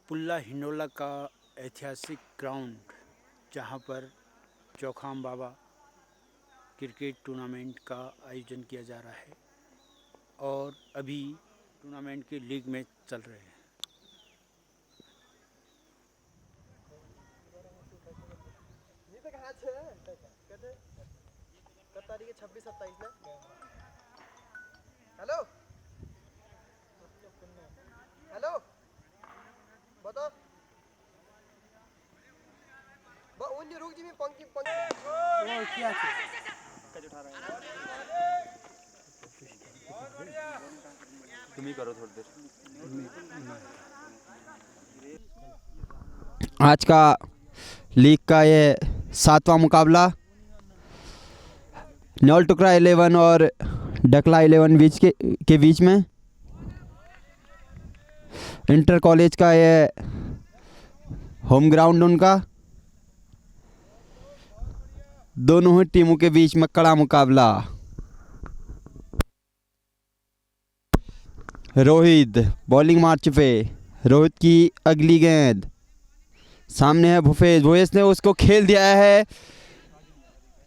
पुल्ला हिंडोला का ऐतिहासिक ग्राउंड जहां पर चौखाम बाबा क्रिकेट टूर्नामेंट का आयोजन किया जा रहा है और अभी टूर्नामेंट के लीग मैच चल रहे हैं। हेलो हेलो बताओ उन रुक जी में पंक्ति वो क्या है कज उठा रहा है तुम ही करो थोड़ी देर। आज का लीग का ये 7वां मुकाबला नौल टुकड़ा 11 और डकला 11 के बीच में इंटर कॉलेज का ये होम ग्राउंड उनका दोनों ही टीमों के बीच में कड़ा मुकाबला। रोहित बॉलिंग मार्च पे, रोहित की अगली गेंद सामने है भूपेश, भूपेश ने उसको खेल दिया है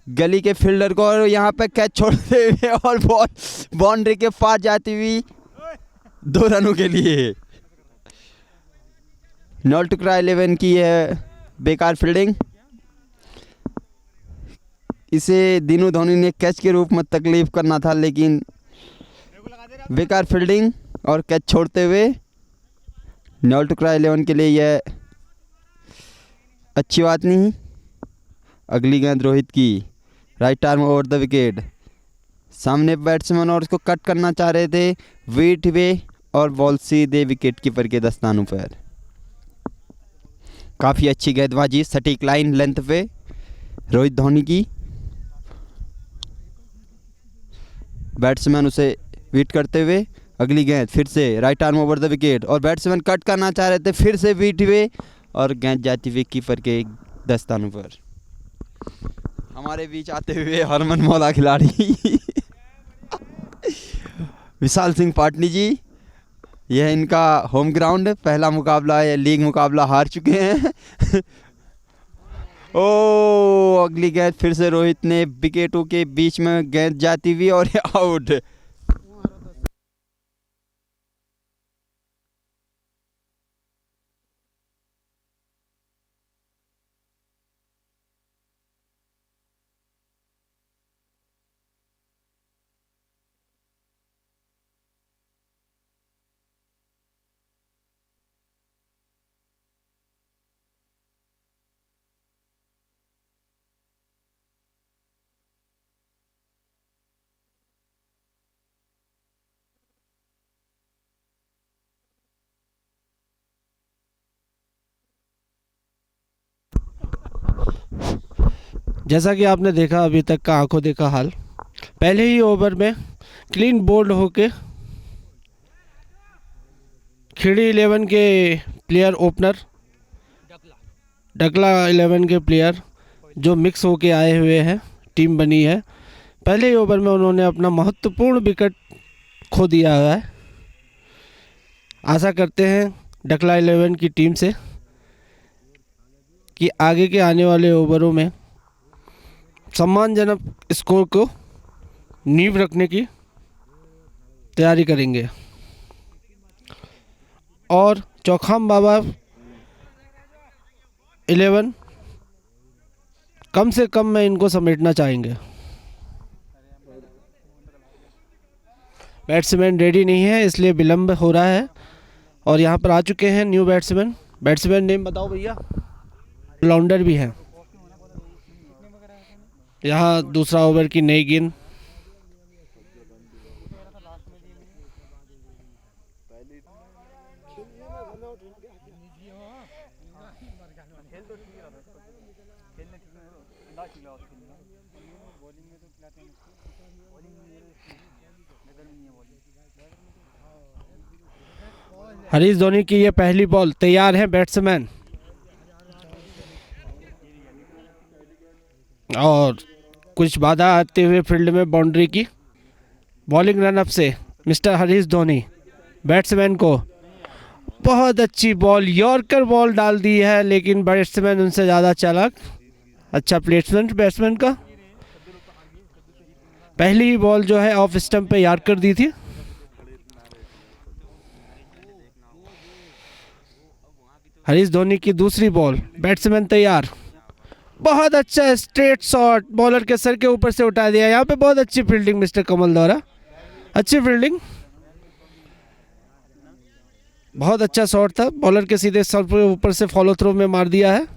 गली के फील्डर को और यहाँ पे कैच छोड़ते हुए और बॉल बाउंड्री के पार जाती हुई 2 रनों के लिए। नौल टुकड़ा 11 की है बेकार फील्डिंग, इसे दीनू धोनी ने कैच के रूप में तकलीफ करना था लेकिन बेकार फील्डिंग और कैच छोड़ते हुए नौल टुकड़ा 11 के लिए यह अच्छी बात नहीं। अगली गेंद रोहित की right arm over the wicket, सामने बैट्समैन और उसको कट करना चाह रहे थे, वेट वे और बॉल सीधे विकेट कीपर के दस्तानों पर। काफ़ी अच्छी गेंदबाजी सटीक लाइन लेंथ पे रोहित धोनी की, बैट्समैन उसे बीट करते हुए अगली गेंद फिर से right arm over the wicket और बैट्समैन कट करना चाह रहे थे, फिर से बीट हुए और गेंद जाती हुई कीपर के दस्तानों पर। हमारे बीच आते हुए हरमन मौला खिलाड़ी विशाल सिंह पाटनी जी, यह इनका होम ग्राउंड, पहला मुकाबला है, लीग मुकाबला हार चुके हैं ओ अगली गेंद फिर से रोहित ने विकेटों के बीच में गेंद जाती हुई और आउट। जैसा कि आपने देखा अभी तक का आंखों देखा हाल, पहले ही ओवर में क्लीन बोल्ड होके खिड़ी 11 के प्लेयर ओपनर, डकला 11 के प्लेयर जो मिक्स होके आए हुए हैं, टीम बनी है, पहले ही ओवर में उन्होंने अपना महत्वपूर्ण विकेट खो दिया है। आशा करते हैं डकला 11 की टीम से कि आगे के आने वाले ओवरों में सम्मानजनक स्कोर को नींव रखने की तैयारी करेंगे और चौखाम बाबा 11 कम से कम में इनको समेटना चाहेंगे। बैट्समैन रेडी नहीं है इसलिए विलम्ब हो रहा है और यहाँ पर आ चुके हैं न्यू बैट्समैन। बैट्समैन नेम बताओ भैया। ऑलराउंडर भी हैं। यहाँ दूसरा ओवर की नई गेंद, हरीश धोनी की ये पहली बॉल, तैयार है बैट्समैन और कुछ बाधा आते हुए फील्ड में बाउंड्री की बॉलिंग रन अप से मिस्टर हरीश धोनी बैट्समैन को बहुत अच्छी बॉल, यॉर्कर बॉल डाल दी है, लेकिन बैट्समैन उनसे ज़्यादा चालाक। अच्छा प्लेसमेंट बैट्समैन का। पहली ही बॉल जो है ऑफ स्टंप पे यॉर्कर दी थी। हरीश धोनी की दूसरी बॉल, बैट्समैन तैयार। बहुत अच्छा स्ट्रेट शॉट, बॉलर के सर के ऊपर से उठा दिया। यहाँ पे बहुत अच्छी फील्डिंग मिस्टर कमल द्वारा, अच्छी फील्डिंग, बहुत अच्छा शॉट था। बॉलर के सीधे सर के ऊपर से फॉलो थ्रो में मार दिया है।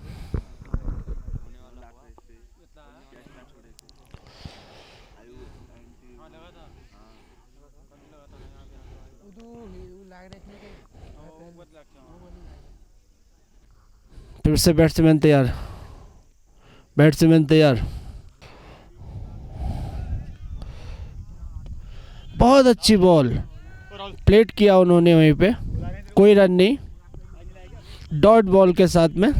फिर से बैट्समैन तैयार, बैट्समैन तैयार। बहुत अच्छी बॉल, प्लेट किया उन्होंने वहीं पे, कोई रन नहीं, डॉट बॉल के साथ में।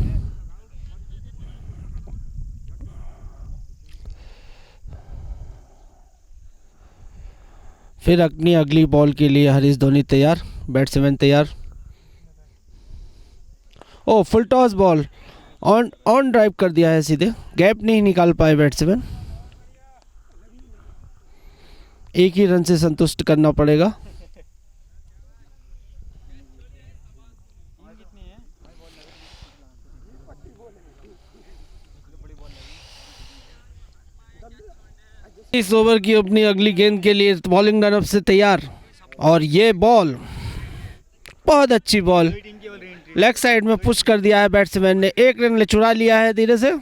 फिर अपनी अगली बॉल के लिए हरीश धोनी तैयार, बैट्समैन तैयार। ओ full toss ball, on drive कर दिया है सीधे, गैप नहीं निकाल पाए बैट्समैन। एक ही रन से संतुष्ट करना पड़ेगा। इस ओवर की अपनी अगली गेंद के लिए बॉलिंग रनअप से तैयार, और ये बॉल बहुत अच्छी बॉल, लेग साइड में पुश कर दिया है बैट्समैन ने। एक रन ले चुरा लिया है धीरे से।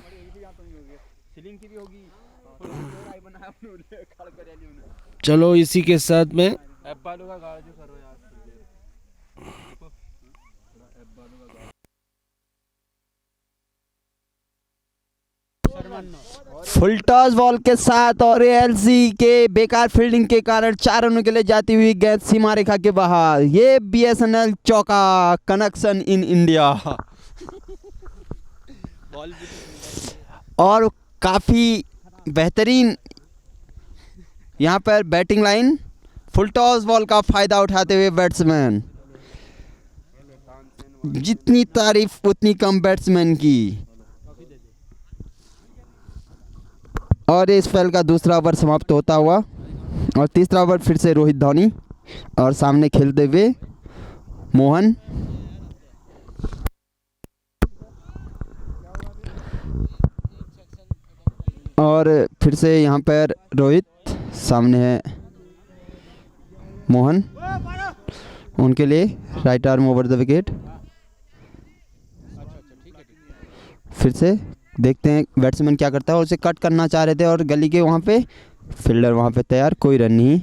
चलो इसी के साथ में फुल टॉस बॉल के साथ और एलसी के बेकार फील्डिंग के कारण 4 रनों के लिए जाती हुई गेंद सीमा रेखा के बाहर। ये बीएसएनएल चौका, कनेक्शन इन इंडिया। और काफ़ी बेहतरीन यहाँ पर batting line, full toss ball का फ़ायदा उठाते हुए बैट्समैन। जितनी तारीफ उतनी कम बैट्समैन की। और इस स्पेल का दूसरा ओवर समाप्त होता हुआ, और तीसरा ओवर फिर से रोहित धोनी, और सामने खेलते हुए मोहन। और फिर से यहाँ पर रोहित, सामने है मोहन, उनके लिए right arm over the wicket. फिर से देखते हैं बैट्समैन क्या करता है, और उसे कट करना चाह रहे थे, और गली के वहाँ पे फील्डर वहाँ पे तैयार, कोई रन नहीं।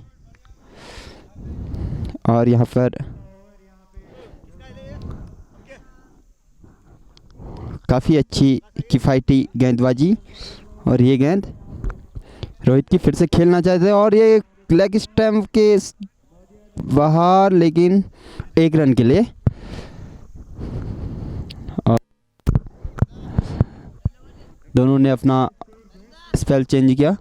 और यहाँ पर काफ़ी अच्छी किफ़ायती गेंदबाजी, और ये गेंद रोहित की फिर से खेलना चाहते थे, और ये लेग स्टंप के बाहर, लेकिन एक रन के लिए। दोनों ने अपना स्पेल चेंज किया।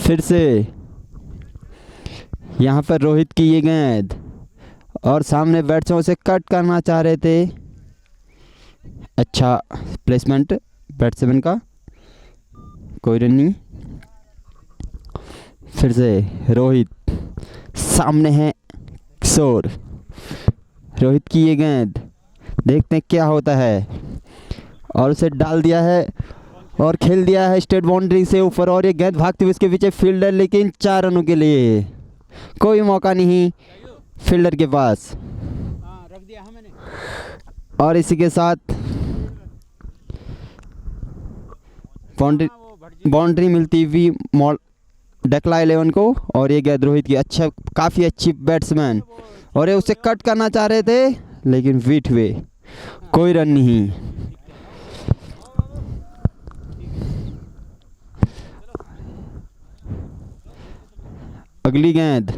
फिर से यहाँ पर रोहित की ये गेंद, और सामने बैट्समैन उसे कट करना चाह रहे थे। अच्छा प्लेसमेंट बैट्समैन का, कोई रन नहीं। फिर से रोहित, सामने है किशोर। रोहित की ये गेंद, देखते हैं क्या होता है, और उसे डाल दिया है और खेल दिया है स्टेट बाउंड्री से ऊपर, और ये गेंद भागती हुई इसके पीछे फील्डर, लेकिन 4 रनों के लिए कोई मौका नहीं फील्डर के पास। और इसी के साथ बाउंड्री मिलती हुई डेक्ला 11 को, और ये गेंद रोहित की, अच्छा काफ़ी अच्छी बैट्समैन, और ये उसे कट करना चाह रहे थे, लेकिन बीट हुए, कोई रन नहीं। अगली गेंद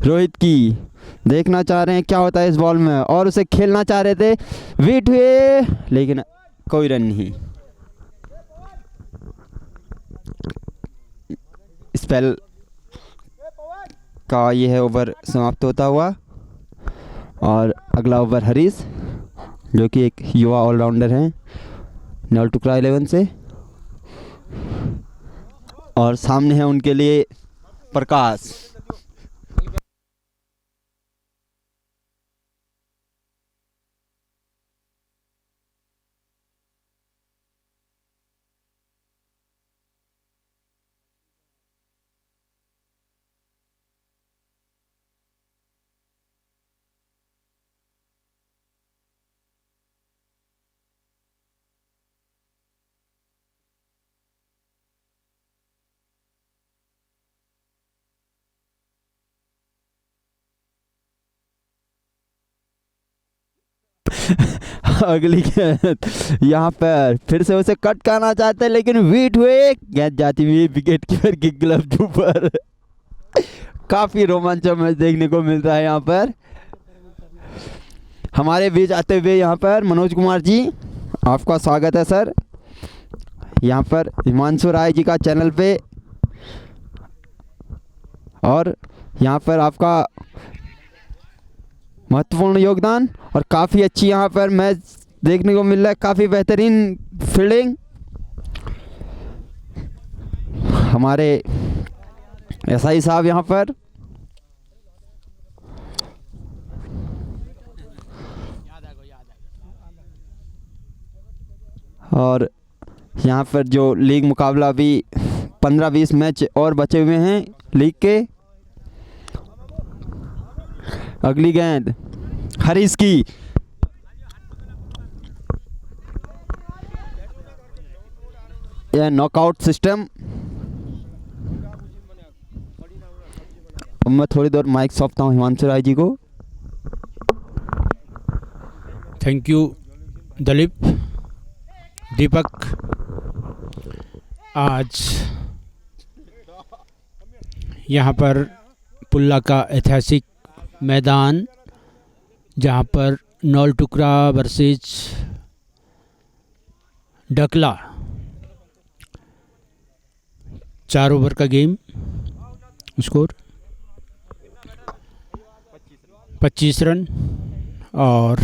रोहित की, देखना चाह रहे हैं क्या होता है इस बॉल में, और उसे खेलना चाह रहे थे, वेट हुए लेकिन कोई रन नहीं। स्पेल का ये है ओवर समाप्त होता हुआ, और अगला ओवर हरीश जो कि एक युवा ऑलराउंडर हैं नौल टुकड़ा 11 से, और सामने है उनके लिए प्रकाश। अगली गेंद यहाँ पर फिर से उसे कट करना चाहते हैं, लेकिन वीट हुए, गेंद जाती हुई विकेट कीपर की ग्लव्स ऊपर। काफी रोमांचक मैच देखने को मिल रहा है यहाँ पर। हमारे बीच आते हुए यहाँ पर मनोज कुमार जी, आपका स्वागत है सर यहाँ पर हिमांशु राय जी का चैनल पे, और यहाँ पर आपका महत्वपूर्ण योगदान, और काफ़ी अच्छी यहाँ पर मैच देखने को मिल रहा है, काफ़ी बेहतरीन फील्डिंग हमारे एसआई साहब यहाँ पर। और यहाँ पर जो लीग मुकाबला भी 15-20 मैच और बचे हुए हैं लीग के। अगली गेंद हरीश की, यह नॉकआउट सिस्टम। मैं थोड़ी देर माइक सौंपता हूँ हिमांशु राय जी को। Thank you Dilip. दीपक, आज यहाँ पर पुल्ला का ऐतिहासिक मैदान, जहाँ पर नौल टुकड़ा वर्सेस डकला, 4 ओवर का गेम, स्कोर 25 रन। और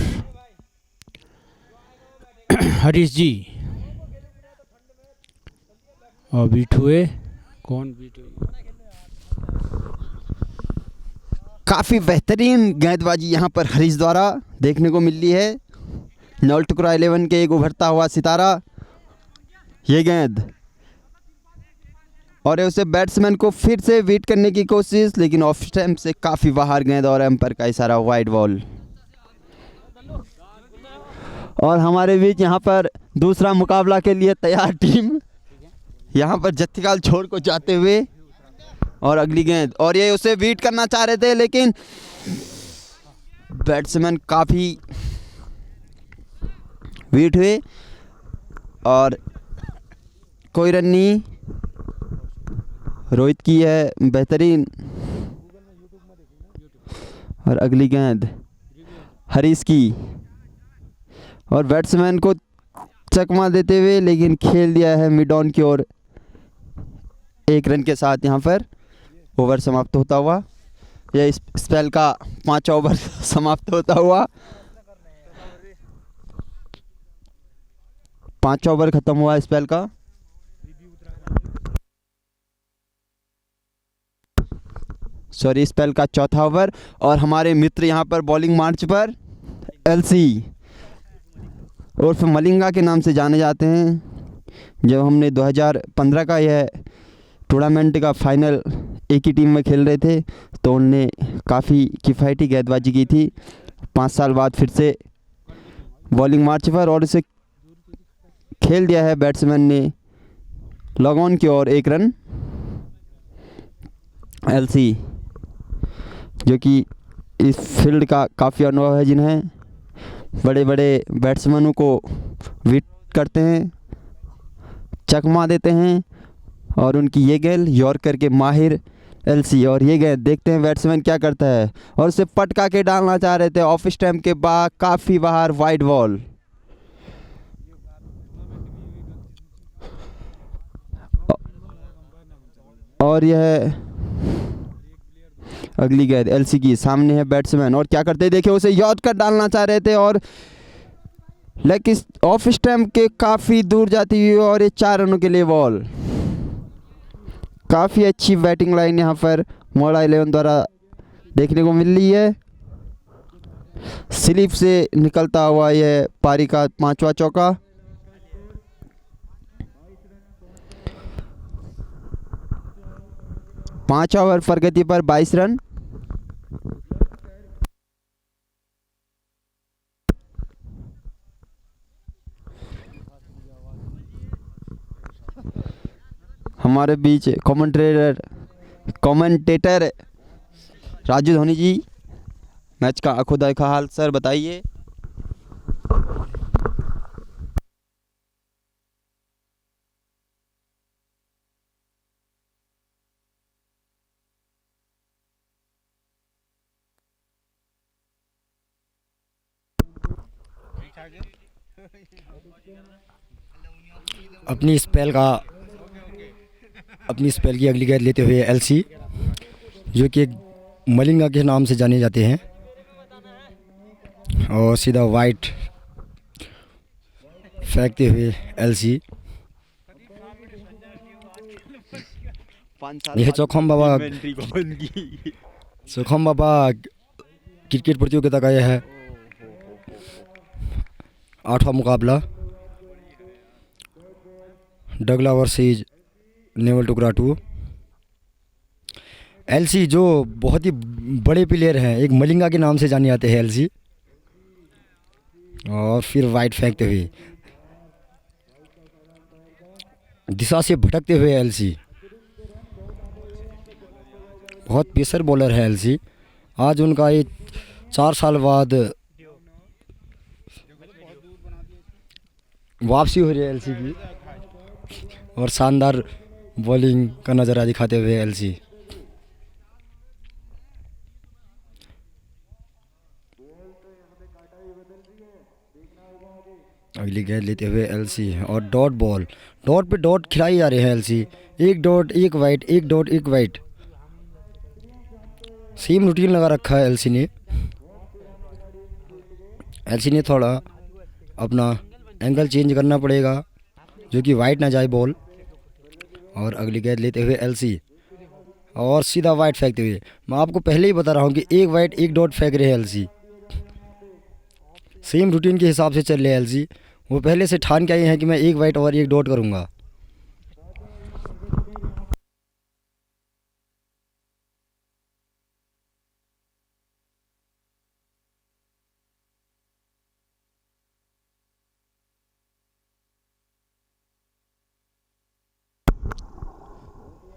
हरीश जी और बीट हुए, कौन बीट हुए? काफ़ी बेहतरीन गेंदबाजी यहाँ पर हरीश द्वारा देखने को मिल रही है। नौल टुकड़ा 11 के एक उभरता हुआ सितारा, ये गेंद, और उसे बैट्समैन को फिर से बीट करने की कोशिश, लेकिन ऑफ स्टंप से काफ़ी बाहर गेंद, और एम्पायर का इशारा वाइड बॉल। और हमारे बीच यहाँ पर दूसरा मुकाबला के लिए तैयार टीम यहाँ पर जत्थिकाल छोड़ को जाते हुए, और अगली गेंद, और ये उसे बीट करना चाह रहे थे, लेकिन बैट्समैन काफ़ी बीट हुए और कोई रन नहीं। रोहित की है बेहतरीन, और अगली गेंद हरीश की, और बैट्समैन को चकमा देते हुए, लेकिन खेल दिया है मिड ऑन की ओर 1 रन के साथ। यहाँ पर ओवर समाप्त होता हुआ, यह स्पेल का 5वां ओवर समाप्त होता हुआ, 5वां ओवर खत्म हुआ स्पेल का। सॉरी, स्पेल का 4था ओवर। और हमारे मित्र यहाँ पर बॉलिंग मार्च पर एलसी उर्फ मलिंगा के नाम से जाने जाते हैं। जब हमने 2015 का यह टूर्नामेंट का फाइनल एक ही टीम में खेल रहे थे, तो उनने काफ़ी किफ़ायती गेंदबाजी की थी। 5 साल बाद फिर से बॉलिंग मार्च पर, और इसे खेल दिया है बैट्समैन ने लॉग ऑन की ओर 1 रन। एलसी जो कि इस फील्ड का काफ़ी अनुभव है, जिन्हें बड़े बड़े बैट्समैनों को विट करते हैं, चकमा देते हैं, और उनकी ये गेंद यॉर्कर के माहिर एलसी। और ये गेंद देखते हैं बैट्समैन क्या करता है, और उसे पटका के डालना चाह रहे थे ऑफ स्टैम्प के बाद, काफ़ी बाहर, वाइड बॉल। और यह अगली गेंद एलसी की, सामने है बैट्समैन और क्या करते देखिए, उसे यॉर्कर कर डालना चाह रहे थे और लेग ऑफ स्टैम्प के काफ़ी दूर जाती हुई, और ये 4 रनों के लिए बॉल। काफ़ी अच्छी बैटिंग लाइन यहाँ पर मोड़ा 11 द्वारा देखने को मिल रही है। स्लिप से निकलता हुआ यह पारी का 5वां चौका। पाँच ओवर प्रगति पर 22 रन। हमारे बीच कमेंटेटर राजू धोनी जी, मैच का आंखों देखा हाल। सर बताइए। अपनी स्पेल की अगली गेंद लेते हुए एलसी, जो कि एक मलिंगा के नाम से जाने जाते हैं, और सीधा वाइट फेंकते हुए एलसी। यह चौखम बाबा क्रिकेट प्रतियोगिता का यह है 8वां मुकाबला, डगला वर्सेस नेवल टुकड़ा 2। एलसी जो बहुत ही बड़े प्लेयर हैं, एक मलिंगा के नाम से जाने जाते हैं एलसी, और फिर वाइट फेंकते हुए, दिशा से भटकते हुए एलसी। बहुत पेसर बॉलर है एलसी। आज उनका ये 4 साल बाद वापसी हो रही है एलसी की, और शानदार बॉलिंग का नज़ारा दिखाते हुए एलसी। अगली गेंद लेते हुए एलसी, और डॉट बॉल, डॉट पे डॉट खिलाई जा रहे हैं LC. 1 dot 1 white, 1 dot 1 white, same routine लगा रखा है एलसी ने। एलसी ने थोड़ा अपना एंगल चेंज करना पड़ेगा, जो कि वाइट ना जाए बॉल। और अगली गेंद लेते हुए एलसी, और सीधा वाइट फेंकते हुए। मैं आपको पहले ही बता रहा हूँ कि 1 वाइट 1 डॉट फेंक रहे हैं एलसी। सेम रूटीन के हिसाब से चल रहे हैं एलसी। वो पहले से ठान के आए हैं कि मैं 1 वाइट और 1 डॉट करूँगा।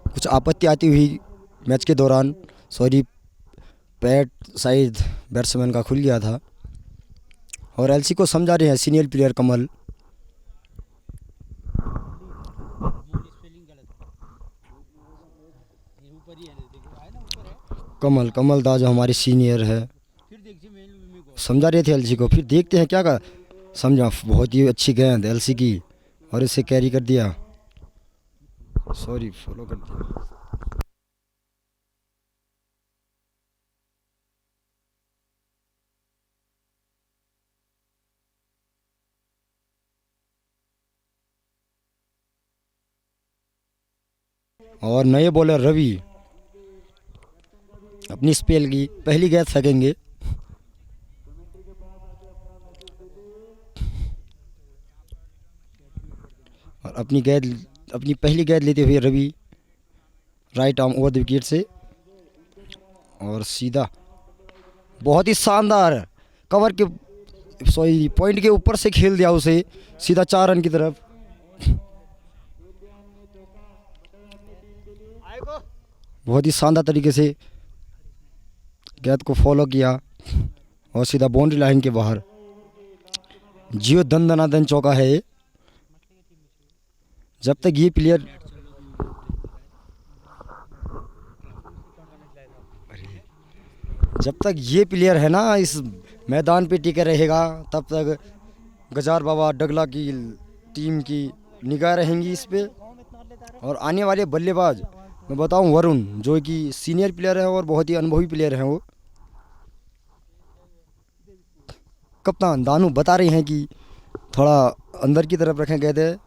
कुछ आपत्ति आती हुई मैच के दौरान, सॉरी, पैड शायद बैट्समैन का खुल गया था, और एलसी को समझा रहे हैं सीनियर प्लेयर कमल। कमल दा जो हमारे सीनियर है, समझा रहे थे एलसी को। फिर देखते हैं क्या का समझा। बहुत ही अच्छी गेंद एलसी की, और इसे कैरी कर दिया, सॉरी फॉलो कर दिया। और नए बॉलर रवि अपनी स्पेल की पहली गेंद फेंकेंगे। और अपनी पहली गेंद लेते हुए Ravi right arm over the wicket से, और सीधा बहुत ही शानदार कवर के पॉइंट के ऊपर से खेल दिया उसे, सीधा 4 रन की तरफ। बहुत ही शानदार तरीके से गेंद को फॉलो किया, और सीधा बाउंड्री लाइन के बाहर। जियो दन चौका है ये। जब तक ये प्लेयर जब तक ये प्लेयर है ना इस मैदान पे टिके रहेगा तब तक गजार बाबा डगला की टीम की निगाह रहेंगी इस पे। और आने वाले बल्लेबाज मैं बताऊं वरुण, जो कि सीनियर प्लेयर है और बहुत ही अनुभवी प्लेयर हैं वो। कप्तान दानू बता रहे हैं कि थोड़ा अंदर की तरफ रखें, कहते हैं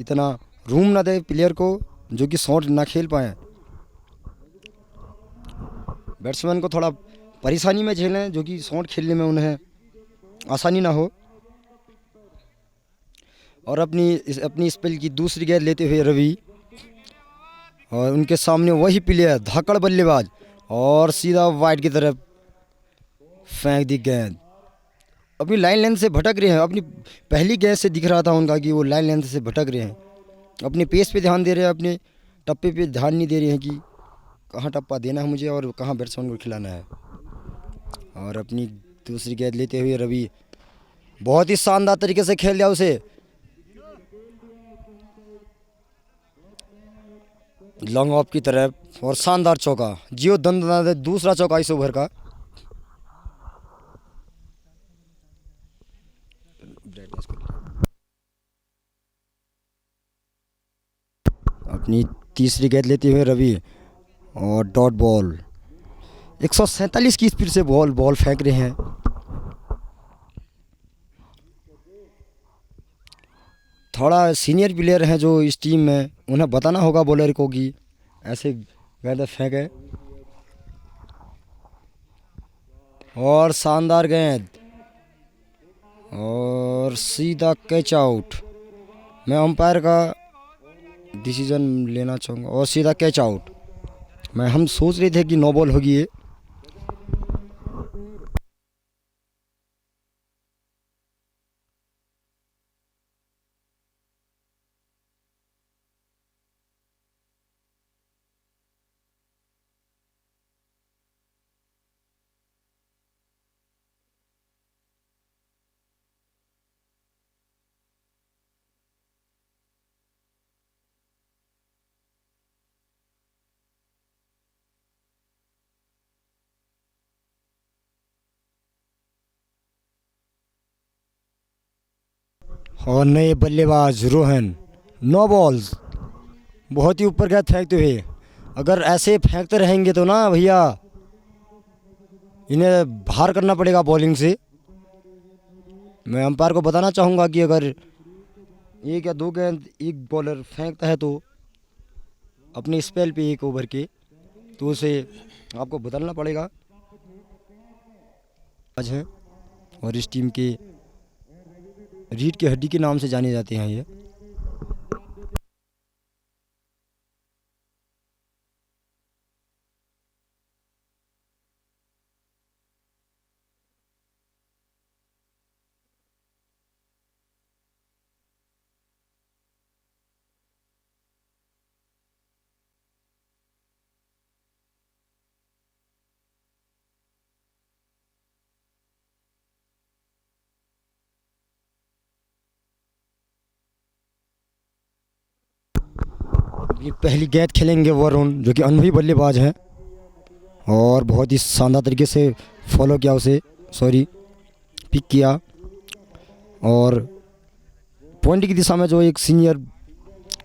इतना रूम ना दे प्लेयर को जो कि शॉट ना खेल पाए, बैट्समैन को थोड़ा परेशानी में झेलें जो कि शॉट खेलने में उन्हें आसानी ना हो। और अपनी स्पेल की दूसरी गेंद लेते हुए रवि, और उनके सामने वही प्लेयर धाकड़ बल्लेबाज, और सीधा वाइड की तरफ फेंक दी गेंद। अपनी लाइन लेंथ से भटक रहे हैं, अपनी पहली गेंद से दिख रहा था उनका कि वो लाइन लेंथ से भटक रहे हैं। अपने पेस पे ध्यान दे रहे हैं, अपने टप्पे पे ध्यान नहीं दे रहे हैं कि कहाँ टप्पा देना है मुझे और कहाँ बैट्समैन को खिलाना है। और अपनी दूसरी गेंद लेते हुए रवि बहुत ही शानदार तरीके से खेल दिया उसे, लॉन्ग ऑफ की तरफ, और शानदार चौका। जियो दंद दूसरा चौका इस ओवर का। अपनी तीसरी गेंद लेते हुए रवि, और डॉट बॉल 147 की स्पीड से बॉल फेंक रहे हैं। थोड़ा सीनियर प्लेयर हैं जो इस टीम में, उन्हें बताना होगा बॉलर को कि ऐसे गेंद फेंके। और शानदार गेंद, और सीधा कैच आउट। मैं अंपायर का डिसीजन लेना चाहूँगा, और सीधा कैच आउट। हम सोच रहे थे कि नो बॉल होगी ये। और नए बल्लेबाज रोहन, नो बॉल्स, बहुत ही ऊपर गेंद फेंकते हुए। अगर ऐसे फेंकते रहेंगे तो ना भैया इन्हें बाहर करना पड़ेगा बॉलिंग से। मैं अंपायर को बताना चाहूँगा कि अगर एक या दो गेंद एक बॉलर फेंकता है तो अपने स्पेल पे एक ओवर के, तो उसे आपको बदलना पड़ेगा। आज है और इस टीम के रीढ़ की हड्डी के नाम से जाने जाते हैं ये। ये पहली गेंद खेलेंगे वरुण, जो कि अनुभवी बल्लेबाज हैं, और बहुत ही शानदार तरीके से फॉलो किया उसे, पिक किया। और पॉइंट की दिशा में जो एक सीनियर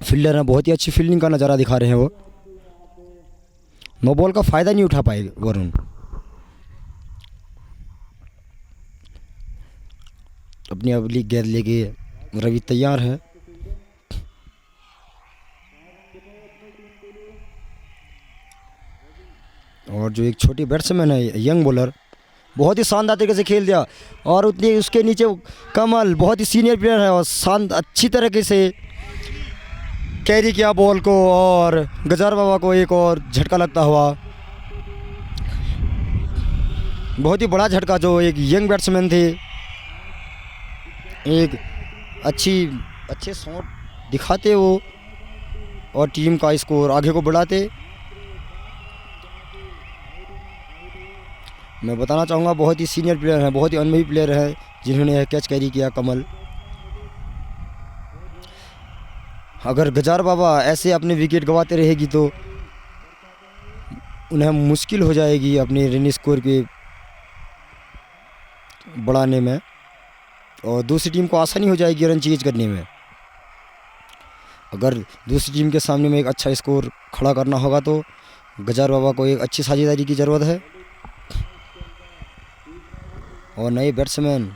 फील्डर है, बहुत ही अच्छी फील्डिंग का नज़ारा दिखा रहे हैं वो। नो बॉल का फ़ायदा नहीं उठा पाए वरुण। अपनी अगली गेंद लेके रवि तैयार है। और जो एक छोटी बैट्समैन है, यंग बॉलर, बहुत ही शानदार तरीके से खेल दिया। और उतनी उसके नीचे कमल, बहुत ही सीनियर प्लेयर है, और अच्छी तरीके से कैरी किया बॉल को, और गजार बाबा को एक और झटका लगता हुआ। बहुत ही बड़ा झटका, जो एक यंग बैट्समैन थे, एक अच्छे शॉट दिखाते वो और टीम का स्कोर आगे को बढ़ाते। मैं बताना चाहूँगा बहुत ही सीनियर प्लेयर हैं, बहुत ही अनुभवी प्लेयर हैं जिन्होंने यह कैच कैरी किया कमल। अगर गजार बाबा ऐसे अपने विकेट गंवाते रहेगी तो उन्हें मुश्किल हो जाएगी अपने रन स्कोर के बढ़ाने में, और दूसरी टीम को आसानी हो जाएगी रन चेज करने में। अगर दूसरी टीम के सामने में एक अच्छा स्कोर खड़ा करना होगा तो गजार बाबा को एक अच्छी साझेदारी की ज़रूरत है। और नए बैट्समैन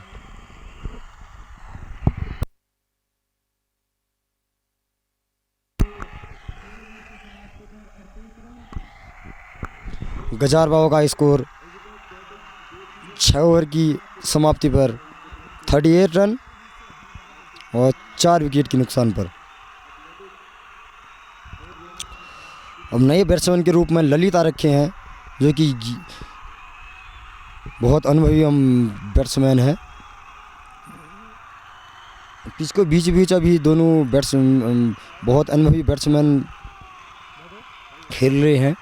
गजार बाबा का स्कोर 6 ओवर की समाप्ति पर 38 रन और 4 विकेट के नुकसान पर। अब नए बैट्समैन के रूप में ललित आ रखे हैं, जो कि बहुत अनुभवी बैट्समैन है। पिच को बीच बीच अभी दोनों बहुत अनुभवी बैट्समैन खेल रहे हैं,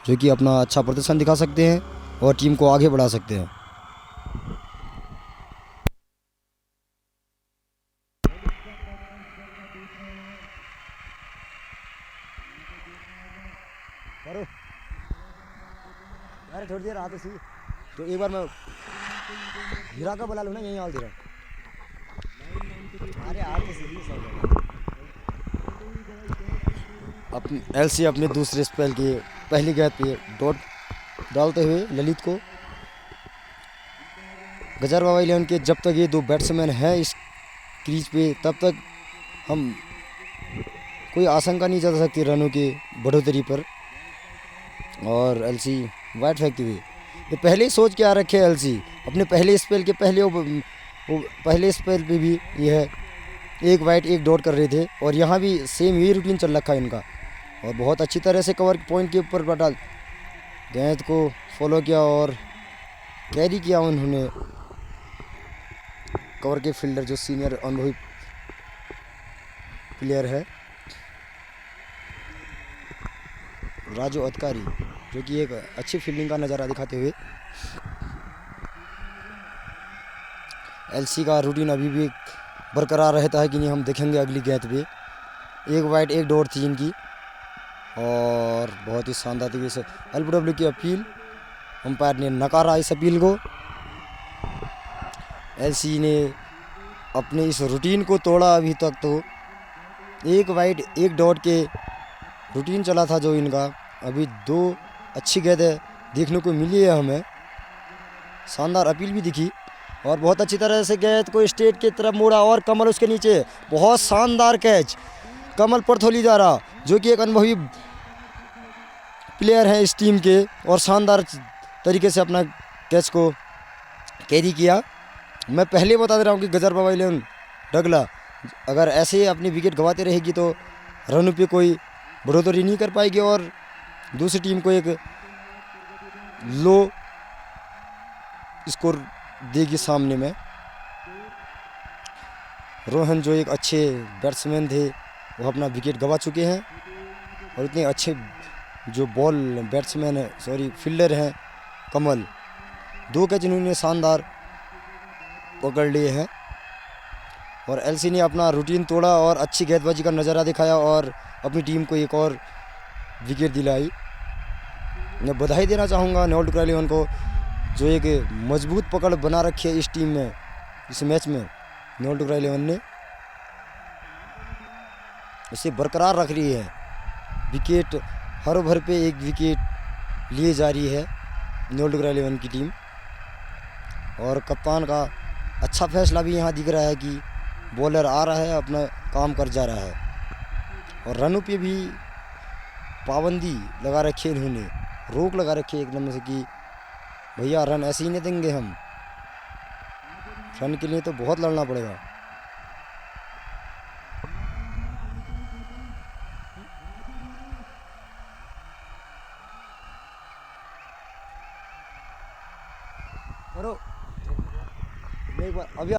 जो कि अपना अच्छा प्रदर्शन दिखा सकते हैं और टीम को आगे बढ़ा सकते हैं। अरे थोड़ी देर आते सी तो एक बार मैं हीरा का बुला लूँ ना, यहीं आल दे रहा। अरे आते सी अपनी एलसी अपने दूसरे स्पेल की पहली गेंद पे डॉट डालते हुए ललित को गजार बाबा 11 के जब तक ये दो बैट्समैन हैं इस क्रीज पे, तब तक हम कोई आशंका नहीं जता सकती रनों की बढ़ोतरी पर। और एलसी वाइट फेंकते हुए ये पहले ही सोच के आ रखे एलसी अपने पहले स्पेल के पहले स्पेल पे भी यह एक वाइट एक डॉट कर रहे थे, और यहाँ भी सेम यही रूटीन चल रखा है इनका। और बहुत अच्छी तरह से कवर पॉइंट के ऊपर डाल गेंद को फॉलो किया और कैरी किया उन्होंने। कवर के फील्डर जो सीनियर अनुभवी प्लेयर है राजू अधिकारी, जो कि एक अच्छी फील्डिंग का नज़ारा दिखाते हुए एलसी का रूटीन अभी भी बरकरार रहता है कि नहीं हम देखेंगे अगली गेंद पे। एक वाइट एक डॉट थी इनकी, और बहुत ही शानदार तरीके से एलबीडब्ल्यू की अपील, अंपायर ने नकारा इस अपील को। एलसी ने अपने इस रूटीन को तोड़ा। अभी तक तो एक वाइट एक डॉट के रूटीन चला था जो इनका, अभी दो अच्छी गेंदें देखने को मिली है हमें, शानदार अपील भी दिखी और बहुत अच्छी तरह से गेंद को स्टेट की तरफ मोड़ा और कमल उसके नीचे। बहुत शानदार कैच कमल परथोली द्वारा, जो कि एक अनुभवी प्लेयर हैं इस टीम के, और शानदार तरीके से अपना कैच को कैरी किया। मैं पहले बता दे रहा हूँ कि गजर बाबा 11 डगला अगर ऐसे अपनी विकेट गंवाते रहेगी तो रनों पे कोई बढ़ोतरी नहीं कर पाएगी और दूसरी टीम को एक लो स्कोर देगी सामने में। रोहन जो एक अच्छे बैट्समैन थे वो अपना विकेट गंवा चुके हैं, और इतने अच्छे जो बॉल बैट्समैन है फील्डर हैं कमल, दो कैच इन्होंने शानदार पकड़ लिए हैं। और एलसी ने अपना रूटीन तोड़ा और अच्छी गेंदबाजी का नज़ारा दिखाया और अपनी टीम को एक और विकेट दिलाई। मैं बधाई देना चाहूँगा नेवल टुकड़ा 11 को, जो एक मजबूत पकड़ बना रखी है इस टीम में, इस मैच में नेवल टुकड़ा 11 ने उसे बरकरार रख रही है। विकेट हर ओवर पे एक विकेट लिए जा रही है नेवल टुकड़ा 11 की टीम, और कप्तान का अच्छा फैसला भी यहाँ दिख रहा है कि बॉलर आ रहा है अपना काम कर जा रहा है, और रनों पे भी पाबंदी लगा रखी है इन्होंने, रोक लगा रखी है एकदम से कि भैया रन ऐसे ही नहीं देंगे हम, रन के लिए तो बहुत लड़ना पड़ेगा। एक बार अभी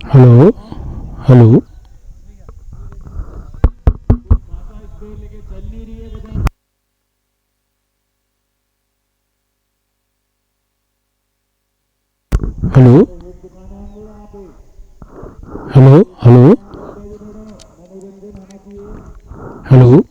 hello hello hello hello hello hello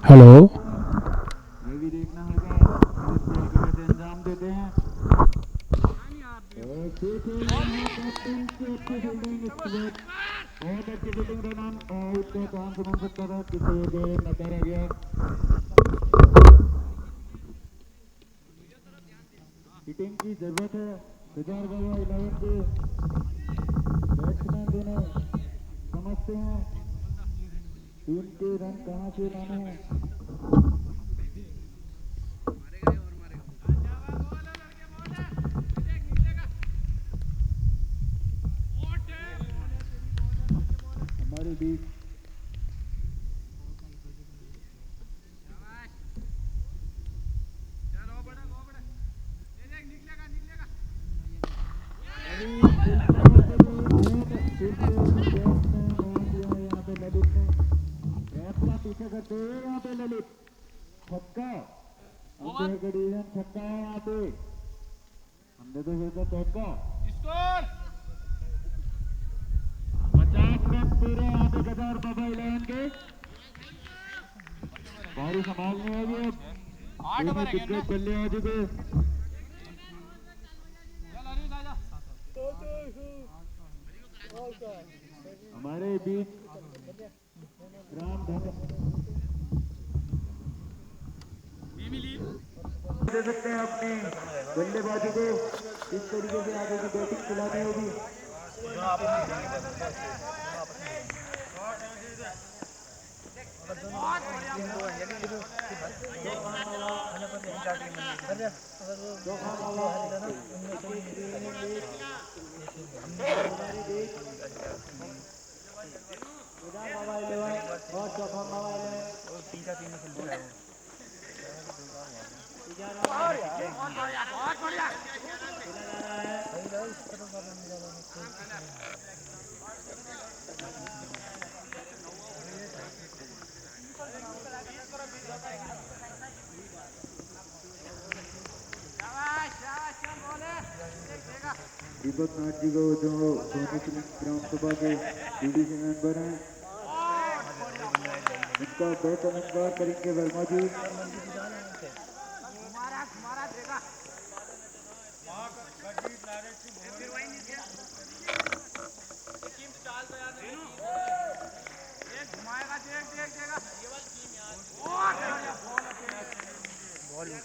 hello ये भी देखना होगा इस खेल को कैसे अंजाम देते हैं। और ठीक है कैप्टन की अच्छी फील्डिंग इस वक्त बहुत अच्छी फील्डिंग रन आउट का चांस बन सकता था किसी गेम नकारा गया। हिटिंग की जरूरत है सिद्धार्थ बाबा 11 के बैट्समैन दोनों समझते हैं टीम के रन कहां से लाने हैं। हमारे बीच पीछे करते हुए यहाँ पे ललित छक्का डिवीजन छक्का है यहाँ पे हमने तो फिर चौका 50 रन पूरे यहाँ पे गजार बाबा 11 के बारी संभालनी होगी अब दिक्कत बल्ले आ चुके हमारे बीच राम दे सकते हैं अपने बल्लेबाजों को इस तरीके से आगे की बैटिंग चलानी होगी। दीपक नाथ जी को जो सोनी ग्राम सभा के डीडीसी मेंबर हैं इसका बहुत नमस्कार करेंगे वर्मा जी। बॉल में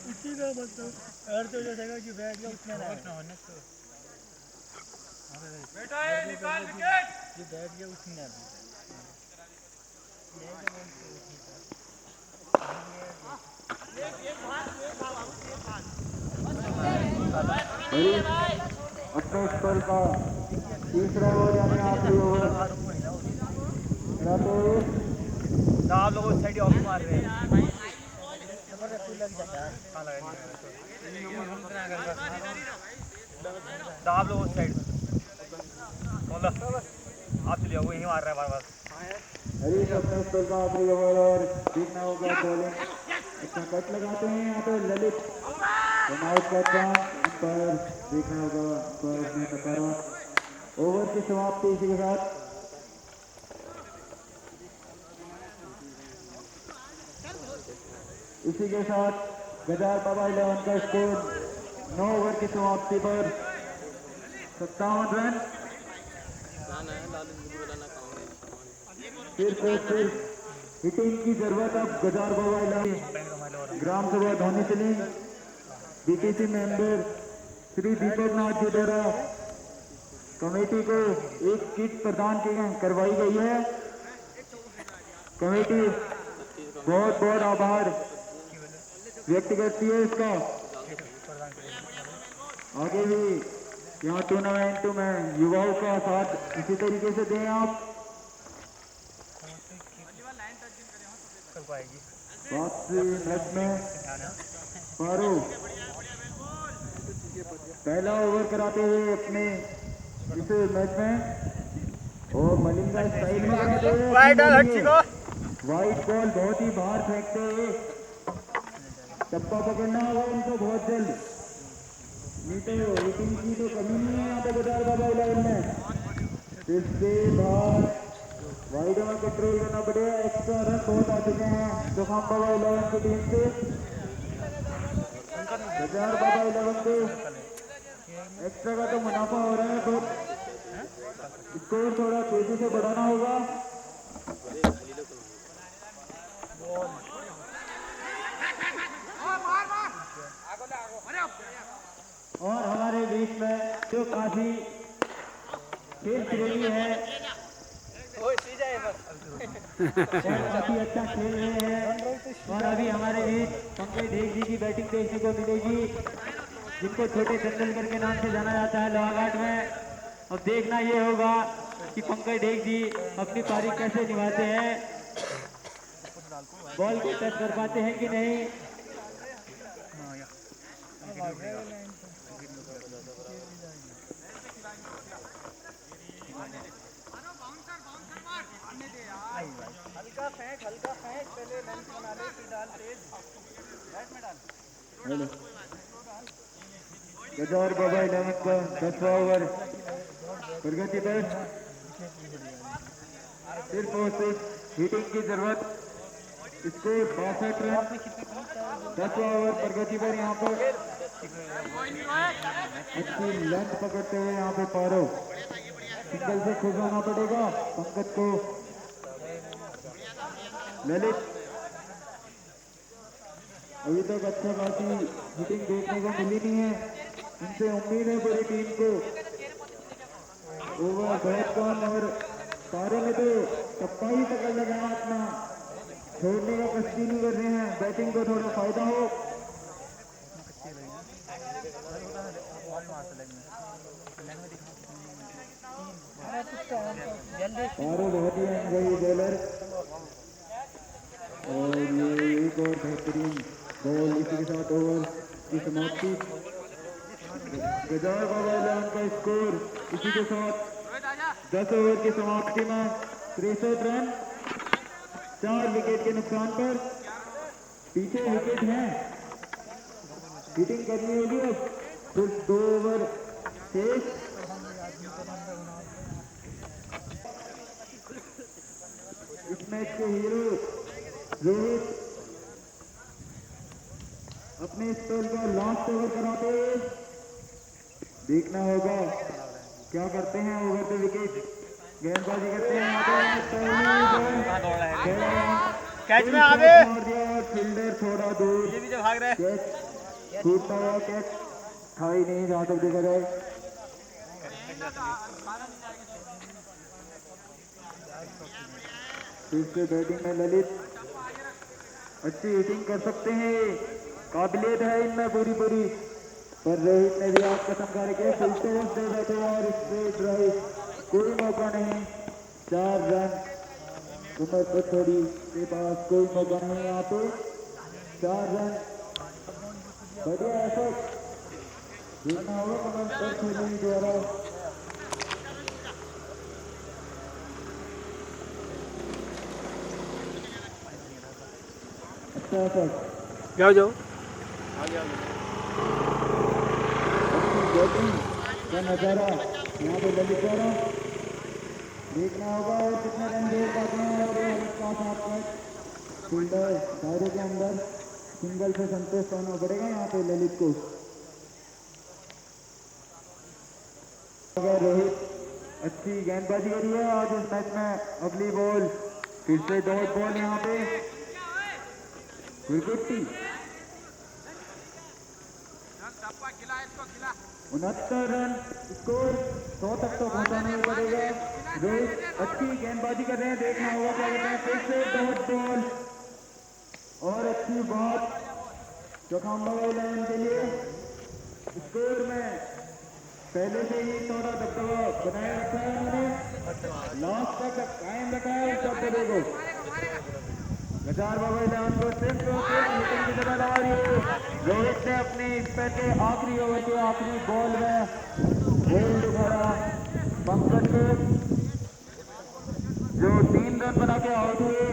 उसी का मतलब अर्थ हो जाएगा कि बैठ गया उसमें ना बेटा ये निकाल विकेट जो बैठ गया उसमें ना अपने स्कोर का तीसरा ओवर यानी आखिरी ओवर आप लोग उस साइड ऑफ मार रहे हैं आप लोग उस साइड आप चलिए वो यही मार रहा है बार बार। हरीश अपने स्कोर का आखिरी ओवर और देखना होगा बॉलिंग इसका कट लगाते हैं यहाँ पे ललित रनआउट का चांस अंपायर देखना होगा अंपायर ने नकारा। ओवर की समाप्ति इसी के साथ इसी के साथ गजार बाबा 11 का स्कोर 9 ओवर की समाप्ति पर 57 रन। फिर हिटिंग की जरूरत अब गजार बाबा 11 ग्राम सभा धोनी सिलिंग बीटीसी मेंबर श्री दीपक नाथ जी द्वारा कमेटी को एक किट प्रदान करवाई गई है। कमेटी बहुत बहुत आभार व्यक्त करती है इसका। आगे भी यहाँ टूर्नामेंट में युवाओं का साथ इसी तरीके से दें आप। वापसी मैच में पारो पहला ओवर कराते हुए अपने इस मैच में और मलिंगा स्टाइल में कराते हुए वाइट बॉल बहुत ही बाहर फेंकते हुए टप्पा पकड़ना होगा उनको बहुत जल्द। नहीं तो रेटिंग की तो कमी नहीं है यहाँ पे गजार बाबा 11 में। इसके बाद वाइड में कंट्रोल करना पड़ेगा। एक्स्ट्रा रन बहुत आ चुके हैं चौखाम बाबा 11 की टीम से। गजार बाबा 11 को एक्स्ट्रा का तो मुनाफा हो रहा है तो स्कोर थोड़ा तेजी से बढ़ाना होगा। और हमारे बीच में जो काफी खेल प्रेमी है काफी अच्छा खेल रहे हैं और अभी हमारे बीच पंकज देव जी की बैटिंग देखने को मिलेगी जिनको छोटे तेंदुलकर के नाम से जाना जाता है लोहाघाट में। अब देखना ये होगा कि पंकज देव जी अपनी पारी कैसे निभाते हैं, बॉल को टच कर पाते हैं कि नहीं। गजार बाबा 11 का 10वां ओवर प्रगति पर सिर्फ और सिर्फ हिटिंग की जरूरत। स्कोर 62 रन 10वां ओवर प्रगति पर। यहाँ पर अच्छी लेंथ पकड़ते हुए यहाँ पे पारो सिंगल से खुश होना पड़ेगा पंकज को। ललित अभी तक अच्छा खासी हिटिंग देखने को मिली नहीं है। इनसे उम्मीद है पूरी टीम को। ओवर बहुत कम और सारे में तो टप्पा ही पकड़ लगाना अपना छोड़ने का कष्ट नहीं कर रहे हैं। बैटिंग को थोड़ा फायदा हो। और बहुत ही अनुभवी बॉलर और ये एक और बेहतरीन बॉल। इसी के साथ ओवर की समाप्ति। गजार बाबा 11 का स्कोर इसी के साथ 10 ओवर की समाप्ति में 63 रन 4 विकेट के नुकसान पर। पीछे विकेट हैं, हिटिंग करनी होगी। अब सिर्फ 2 ओवर शेष। इस मैच के हीरो रोहित अपने स्पेल का लास्ट ओवर कराते हुए देखना होगा क्या करते हैं। ओवर पे विकेट गेंदबाजी करते हैं कैच में आगे और फील्डर थोड़ा दूर। ये भी जो भाग रहा है कैच छूटता हुआ कैच था ही नहीं जहां तक देखा जाए। फिर से बैटिंग में ललित अच्छी हिटिंग कर सकते हैं, काबिलियत है इनमें पूरी पूरी। पर रोहित ने भी आपका संकार किया, फिर से दे बैठे और स्ट्रेट ड्राइव, कोई मौका नहीं। 4 रन उमर पथोड़ी के पास कोई मौका नहीं यहाँ पे। 4 रन बढ़िया ऐसा देखना होगा उमर पथोड़ी द्वारा। अच्छा सर जाओ जाओ बैटिंग का नजारा यहाँ पे ललित द्वारा देखना होगा और कितने रन दे पाते हैं। और इसका साथ में फील्डर दायरे के अंदर सिंगल से संतोष होना पड़ेगा यहाँ पे ललित को। अगर रोहित अच्छी गेंदबाजी करी है आज इस मैच में। अगली बॉल फिर से डॉट बॉल यहाँ पे 69 रन स्कोर 100 तक तो पहुंचाना ही पड़ेगा। रोहित अच्छी गेंदबाजी कर रहे हैं, देखना होगा क्या करते हैं। फिर से डॉट बॉल और अच्छी बात चौखाम बाबा 11 के लिए। स्कोर में पहले से ही थोड़ा दबदबा बनाए रखा है उन्होंने, लास्ट तक कायम रखा है उस दबदबे को। गजार बाबा 11 को सिर्फ हिटिंग की जगह लगा रही है। रोहित ने अपनी इस पैर के आखिरी ओवर के आखिरी बॉल में बोल्ड भरा पंकज को, जो 3 रन बना के आउट हुए।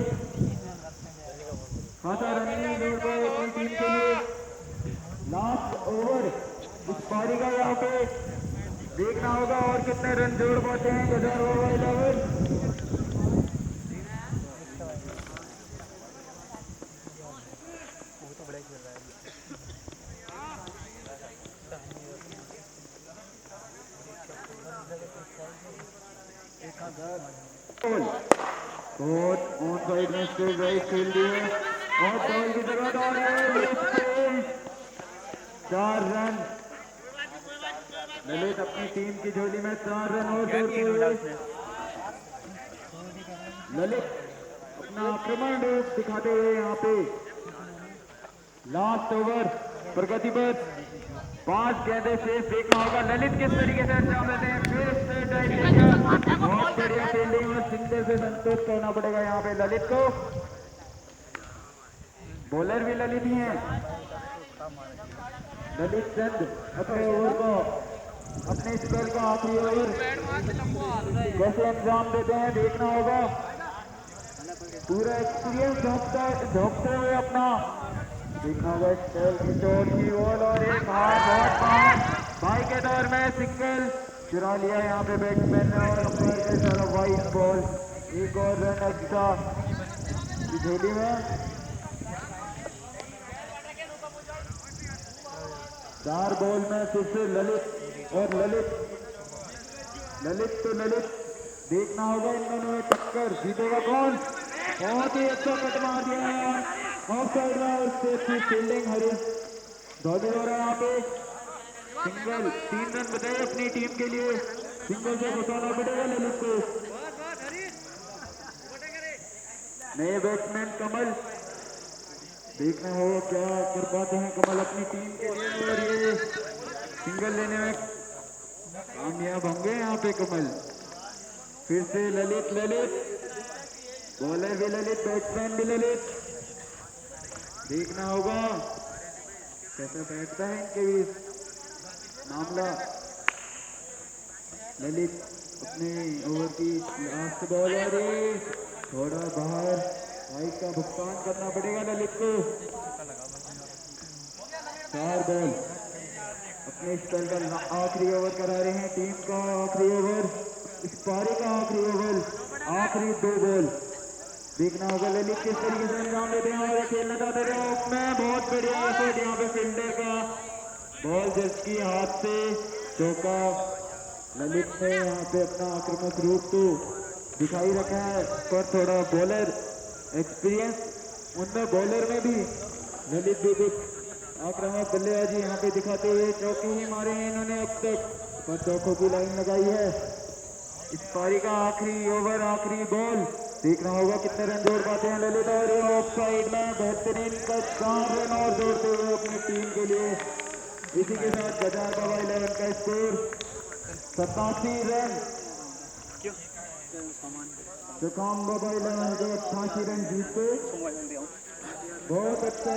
खासा रनिंग जोड़ पे अपनी टीम के लिए। लास्ट ओवर इस पारी का यहाँ पे देखना होगा और कितने रन जोड़ पाते हैं गजार बाबा 11। बहुत ऑन साइड में स्ट्रेट ड्राइव खेल दी है और बॉल की जगह 4 रन। ललित अपनी टीम की झोली में 4 रन और जोड़ते हुए ललित अपना आक्रमण रूप दिखाते हुए यहाँ पे लास्ट ओवर प्रगति पर 5 गेंदें शेष। देखना होगा ललित किस तरीके से अंजाम देते हैं। फिर से ड्राइव, बहुत बढ़िया फील्डिंग और सिंगल से संतोष करना पड़ेगा यहाँ पे ललित को। बॉलर भी ललित ही हैं। ललित चंद अपने ओवर को, अपने स्पेल का आखिरी ओवर कैसे अंजाम देते हैं देखना होगा। पूरा एक्सपीरियंस झोंकते हुए अपना देखना होगा। स्पेल की चोट की बॉल और एक हाथ भाई के दौर में सिंगल चुरा लिया यहाँ पे बैट्समैन ने और अंपायर के तरफ वाइड बॉल। एक और रन एक्स्ट्रा झोली में। 4 बॉल में फिर से ललित और ललित तो ललित। देखना होगा इन दोनों में टक्कर, जीतेगा कौन। बहुत ही अच्छा कट मार दिया है ऑफ साइड में और उससे अच्छी फील्डिंग हरीश धौली हो रहा है यहाँ पे। सिंगल 3 रन बताए अपनी टीम के लिए। सिंगल से बचाना पड़ेगा ललित को। नए बैट्समैन कमल, देखना होगा क्या कर पाते हैं कमल अपनी टीम के लिए। और ये सिंगल लेने में कामयाब होंगे यहाँ पे कमल। फिर से ललित बॉलर भी ललित, बैट्समैन भी ललित। देखना होगा कैसे बैठता है इनके बीच मामला। ललित अपने ओवर की लास्ट बॉल और थोड़ा बाहर वाइड का भुगतान करना पड़ेगा ललित को। 4 बॉल अपने स्पेल का आखिरी ओवर करा रहे हैं। टीम का आखिरी ओवर, इस पारी का आखिरी ओवर, आखिरी 2 बॉल। देखना होगा ललित किस तरीके से अंजाम देते हैं और खेलना चाहते हैं उसमें। बहुत बढ़िया एफर्ट यहाँ पे फील्डर का, बॉल जस्ट की हाथ से चौका। ललित ने यहाँ पे अपना आक्रामक रूप तो दिखाई रखा है पर थोड़ा बॉलर एक्सपीरियंस उनमें, बॉलर में भी ललित भी कुछ आक्रामक बल्लेबाजी यहाँ पे दिखाते हुए चौके ही मारे हैं इन्होंने अब तक, पर चौकों की लाइन लगाई है। इस पारी का आखिरी ओवर, आखिरी बॉल। देखना होगा कितने रन जोड़ पाते हैं ललित। और ये ऑफ साइड में बेहतरीन का 4 रन और जोड़ते हुए अपनी टीम के लिए। इसी के साथ गजार बाबा 11 का स्कोर 87 रन। चौखाम बाबा 11 के 88 रन जीतते। बहुत अच्छा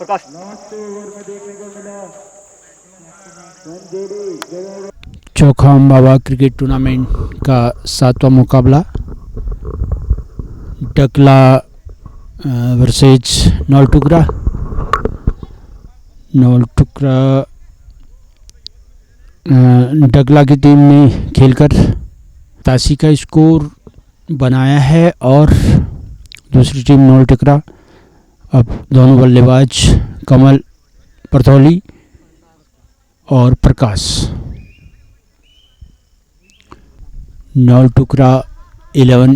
लास्ट ओवर में देखने को मिला। चौखाम बाबा क्रिकेट टूर्नामेंट का 7वां मुकाबला डकला वर्सेज नौलटुकरा। डकला की टीम ने खेलकर 87 का स्कोर बनाया है और दूसरी टीम नौलटुकरा अब दोनों बल्लेबाज कमल परथौली और प्रकाश। नौ टुकड़ा 11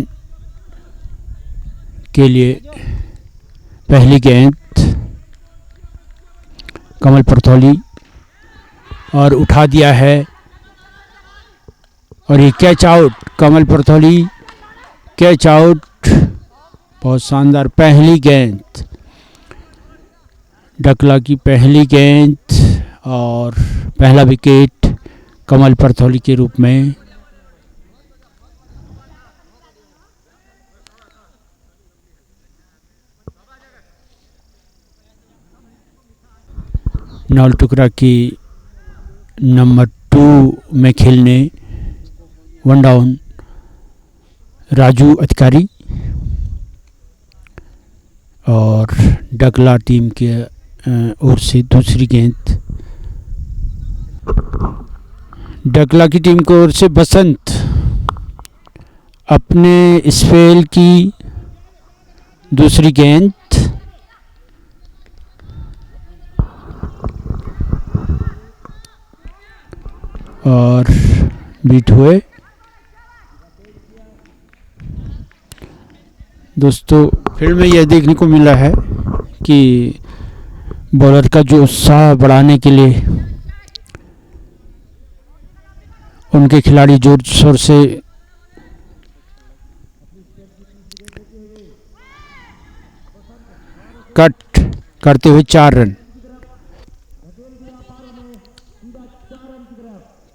के लिए पहली गेंद कमल परथौली और उठा दिया है और ये कैच आउट। कमल परथौली कैच आउट, बहुत शानदार पहली गेंद, डकला की पहली गेंद और पहला विकेट कमल परथौली के रूप में। नौ टुकड़ा की नंबर 2 में खेलने वन डाउन राजू अधिकारी और डकला टीम के ओर से दूसरी गेंद डकला की टीम की ओर से बसंत अपने स्पेल की दूसरी गेंद और बीट हुए। दोस्तों फील्ड में यह देखने को मिला है कि बॉलर का जो उत्साह बढ़ाने के लिए उनके खिलाड़ी जोर शोर से कट करते हुए 4 रन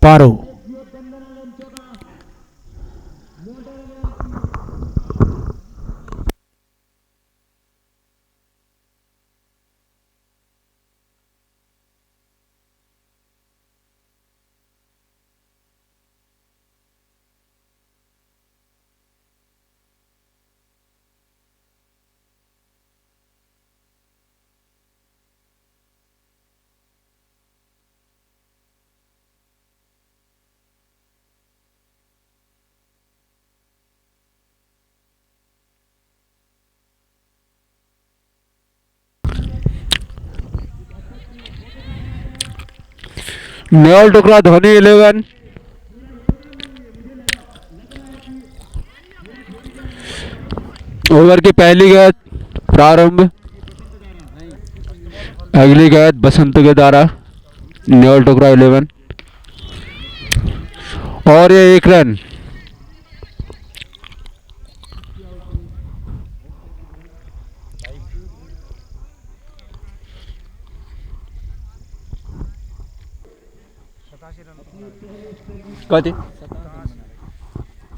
पारो। नौ टुकड़ा धोनी 11 ओवर की पहली गेंद प्रारंभ। अगली गेंद बसंत के द्वारा। नौ टुकड़ा 11 और ये 1 रन। कथी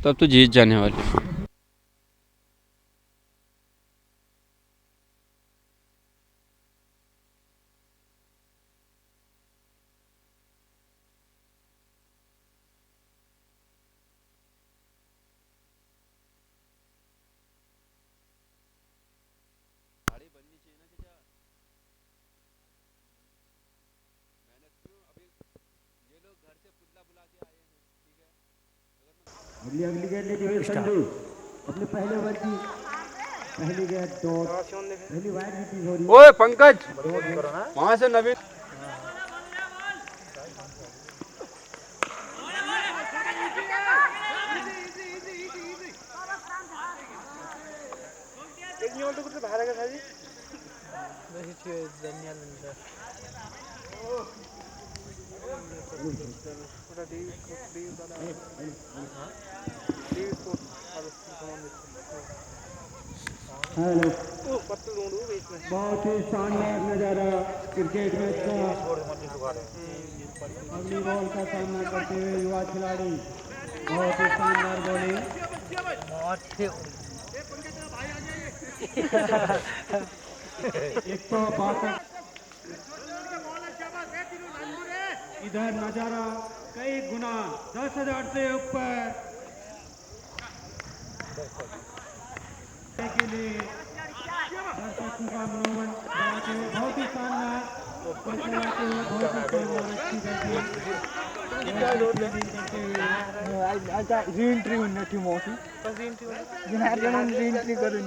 तब तो जीत जाने वाले। अगली गेंद लेती हुई संधू अपने पहले ओवर की पहली गेंद डॉट पहली वाइड रिलीज हो रही है। ओए पंकज वहां से नवीन हेलो बहुत ही शानदार नजारा क्रिकेट मैच का। अगली बॉल का सामना करते हुए युवा खिलाड़ी बहुत ही शानदार बॉलिंग। 162 इधर नजारा कई गुना 10,000 से ऊपर के लिए दर्शकों का मनोरंजन बढ़ाते हुए बहुत ही शानदार बहुत ही शानदार अच्छी करती रीएंट्री उन्नति मोसी रीएंट्री करून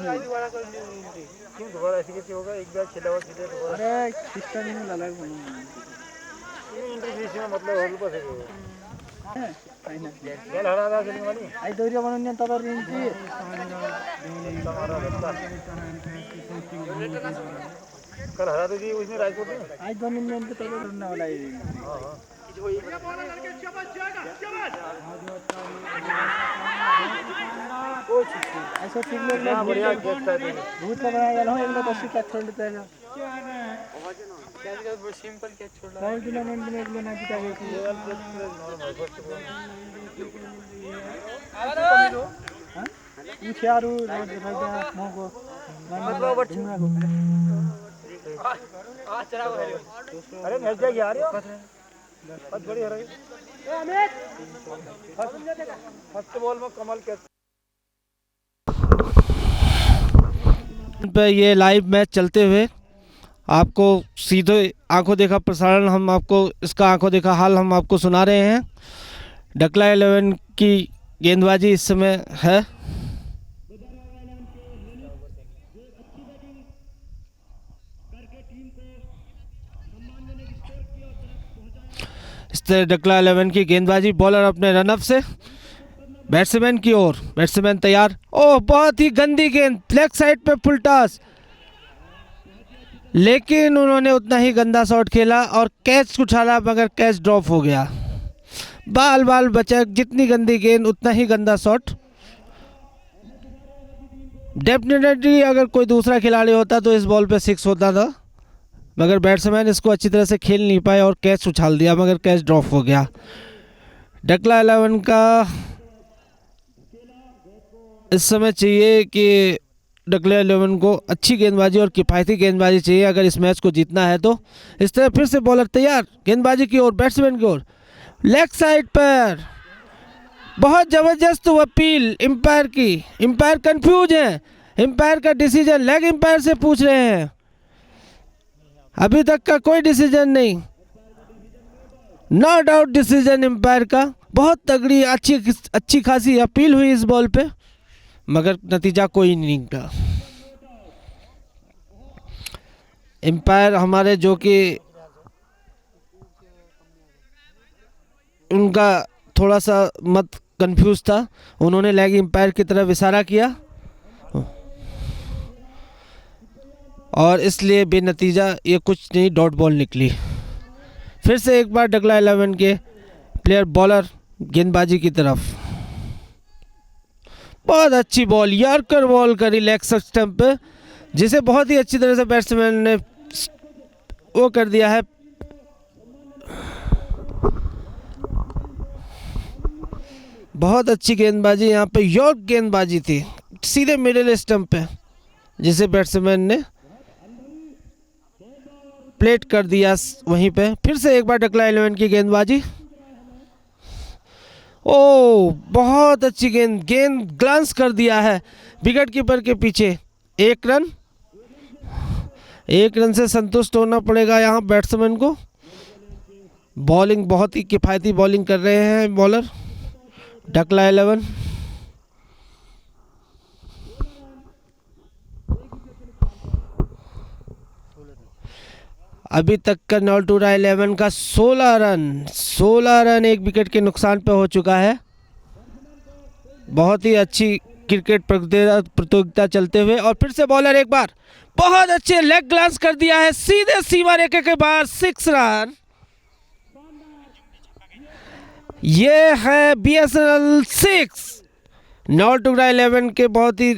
क्यों दोबारा ऐसे कैसे होगा? एक बार खेला हुआ सीधे दोबारा अरे सिस्टम में लगा म्हणून इंटरव्यू में मतलब होल पर है फाइनल खेल हरा था खेलने वाली आई दोरिया म्हणून यंता तर रीएंट्री कल हरा तो जी उसने राजकोट में आज दोन मिनट तो करने वाला है ऐसा ठीक लग रहा है बढ़िया गेस्ट था बहुत बड़ा यार हो एक तो अच्छी कैच छोड़ देता है कैच का बहुत सिंपल कैच छोड़ा कई दिन में एक लेना की चाहिए थी हां पूछ यार राजा मोगो मतलब बच्चा आज चला अरे मैच जा यार बहुत बड़ी हो रही है अमित फर्स्ट बॉल में कमाल कैच पे ये लाइव मैच चलते हुए आपको सीधे आंखों देखा प्रसारण हम आपको इसका आंखों देखा हाल हम आपको सुना रहे हैं। डकला 11 की गेंदबाजी इस समय है। इस तरह डकला 11 की गेंदबाजी, बॉलर अपने रनअप से बैट्समैन की ओर, बैट्समैन तैयार। ओह बहुत ही गंदी गेंद, लेग साइड पे फुल टॉस, लेकिन उन्होंने उतना ही गंदा शॉट खेला और कैच उछाला मगर कैच ड्रॉप हो गया। बाल बाल बचा, जितनी गंदी गेंद उतना ही गंदा शॉट। डेफिनेटली अगर कोई दूसरा खिलाड़ी होता तो इस बॉल पे 6 होता था, मगर बैट्समैन इसको अच्छी तरह से खेल नहीं पाए और कैच उछाल दिया मगर कैच ड्रॉप हो गया। डकला 11 का इस समय चाहिए कि डकला 11 को अच्छी गेंदबाजी और किफ़ायती गेंदबाजी चाहिए अगर इस मैच को जीतना है तो। इस तरह फिर से बॉलर तैयार, गेंदबाजी की ओर, बैट्समैन की ओर, लेग साइड पर बहुत ज़बरदस्त अपील एम्पायर की। एम्पायर कंफ्यूज हैं, एम्पायर का डिसीजन लेग एम्पायर से पूछ रहे हैं, अभी तक का कोई डिसीजन नहीं। नो डाउट डिसीजन एम्पायर का। बहुत तगड़ी अच्छी खासी अपील हुई इस बॉल पे मगर नतीजा कोई नहीं निकला। एम्पायर हमारे जो कि उनका थोड़ा सा मत कंफ्यूज था, उन्होंने लेग एम्पायर की तरफ इशारा किया और इसलिए बेनतीजा ये कुछ नहीं, डॉट बॉल निकली। फिर से एक बार डकला 11 के प्लेयर बॉलर गेंदबाजी की तरफ, बहुत अच्छी बॉल, यॉर्कर बॉल करी लेग स्टंप पे, जिसे बहुत ही अच्छी तरह से बैट्समैन ने वो कर दिया है। बहुत अच्छी गेंदबाजी, यहाँ पे यॉर्क गेंदबाजी थी सीधे मिडिल स्टंप पे, जिसे बैट्समैन ने प्लेट कर दिया वहीं पे। फिर से एक बार डकला 11 की गेंदबाजी, ओ बहुत अच्छी गेंद ग्लांस कर दिया है विकेट कीपर के पीछे। एक रन से संतुष्ट होना पड़ेगा यहाँ बैट्समैन को। बॉलिंग बहुत ही किफ़ायती बॉलिंग कर रहे हैं बॉलर डकला 11। अभी तक का नॉल्टूरा 11 का 16 रन एक विकेट के नुकसान पे हो चुका है। बहुत ही अच्छी क्रिकेट प्रतियोगिता चलते हुए और फिर से बॉलर एक बार बहुत अच्छे लेग ग्लांस कर दिया है सीधे सीमा रेखा के बाहर, 6 रन। ये है BSNL 6। नॉल्टूरा 11 के बहुत ही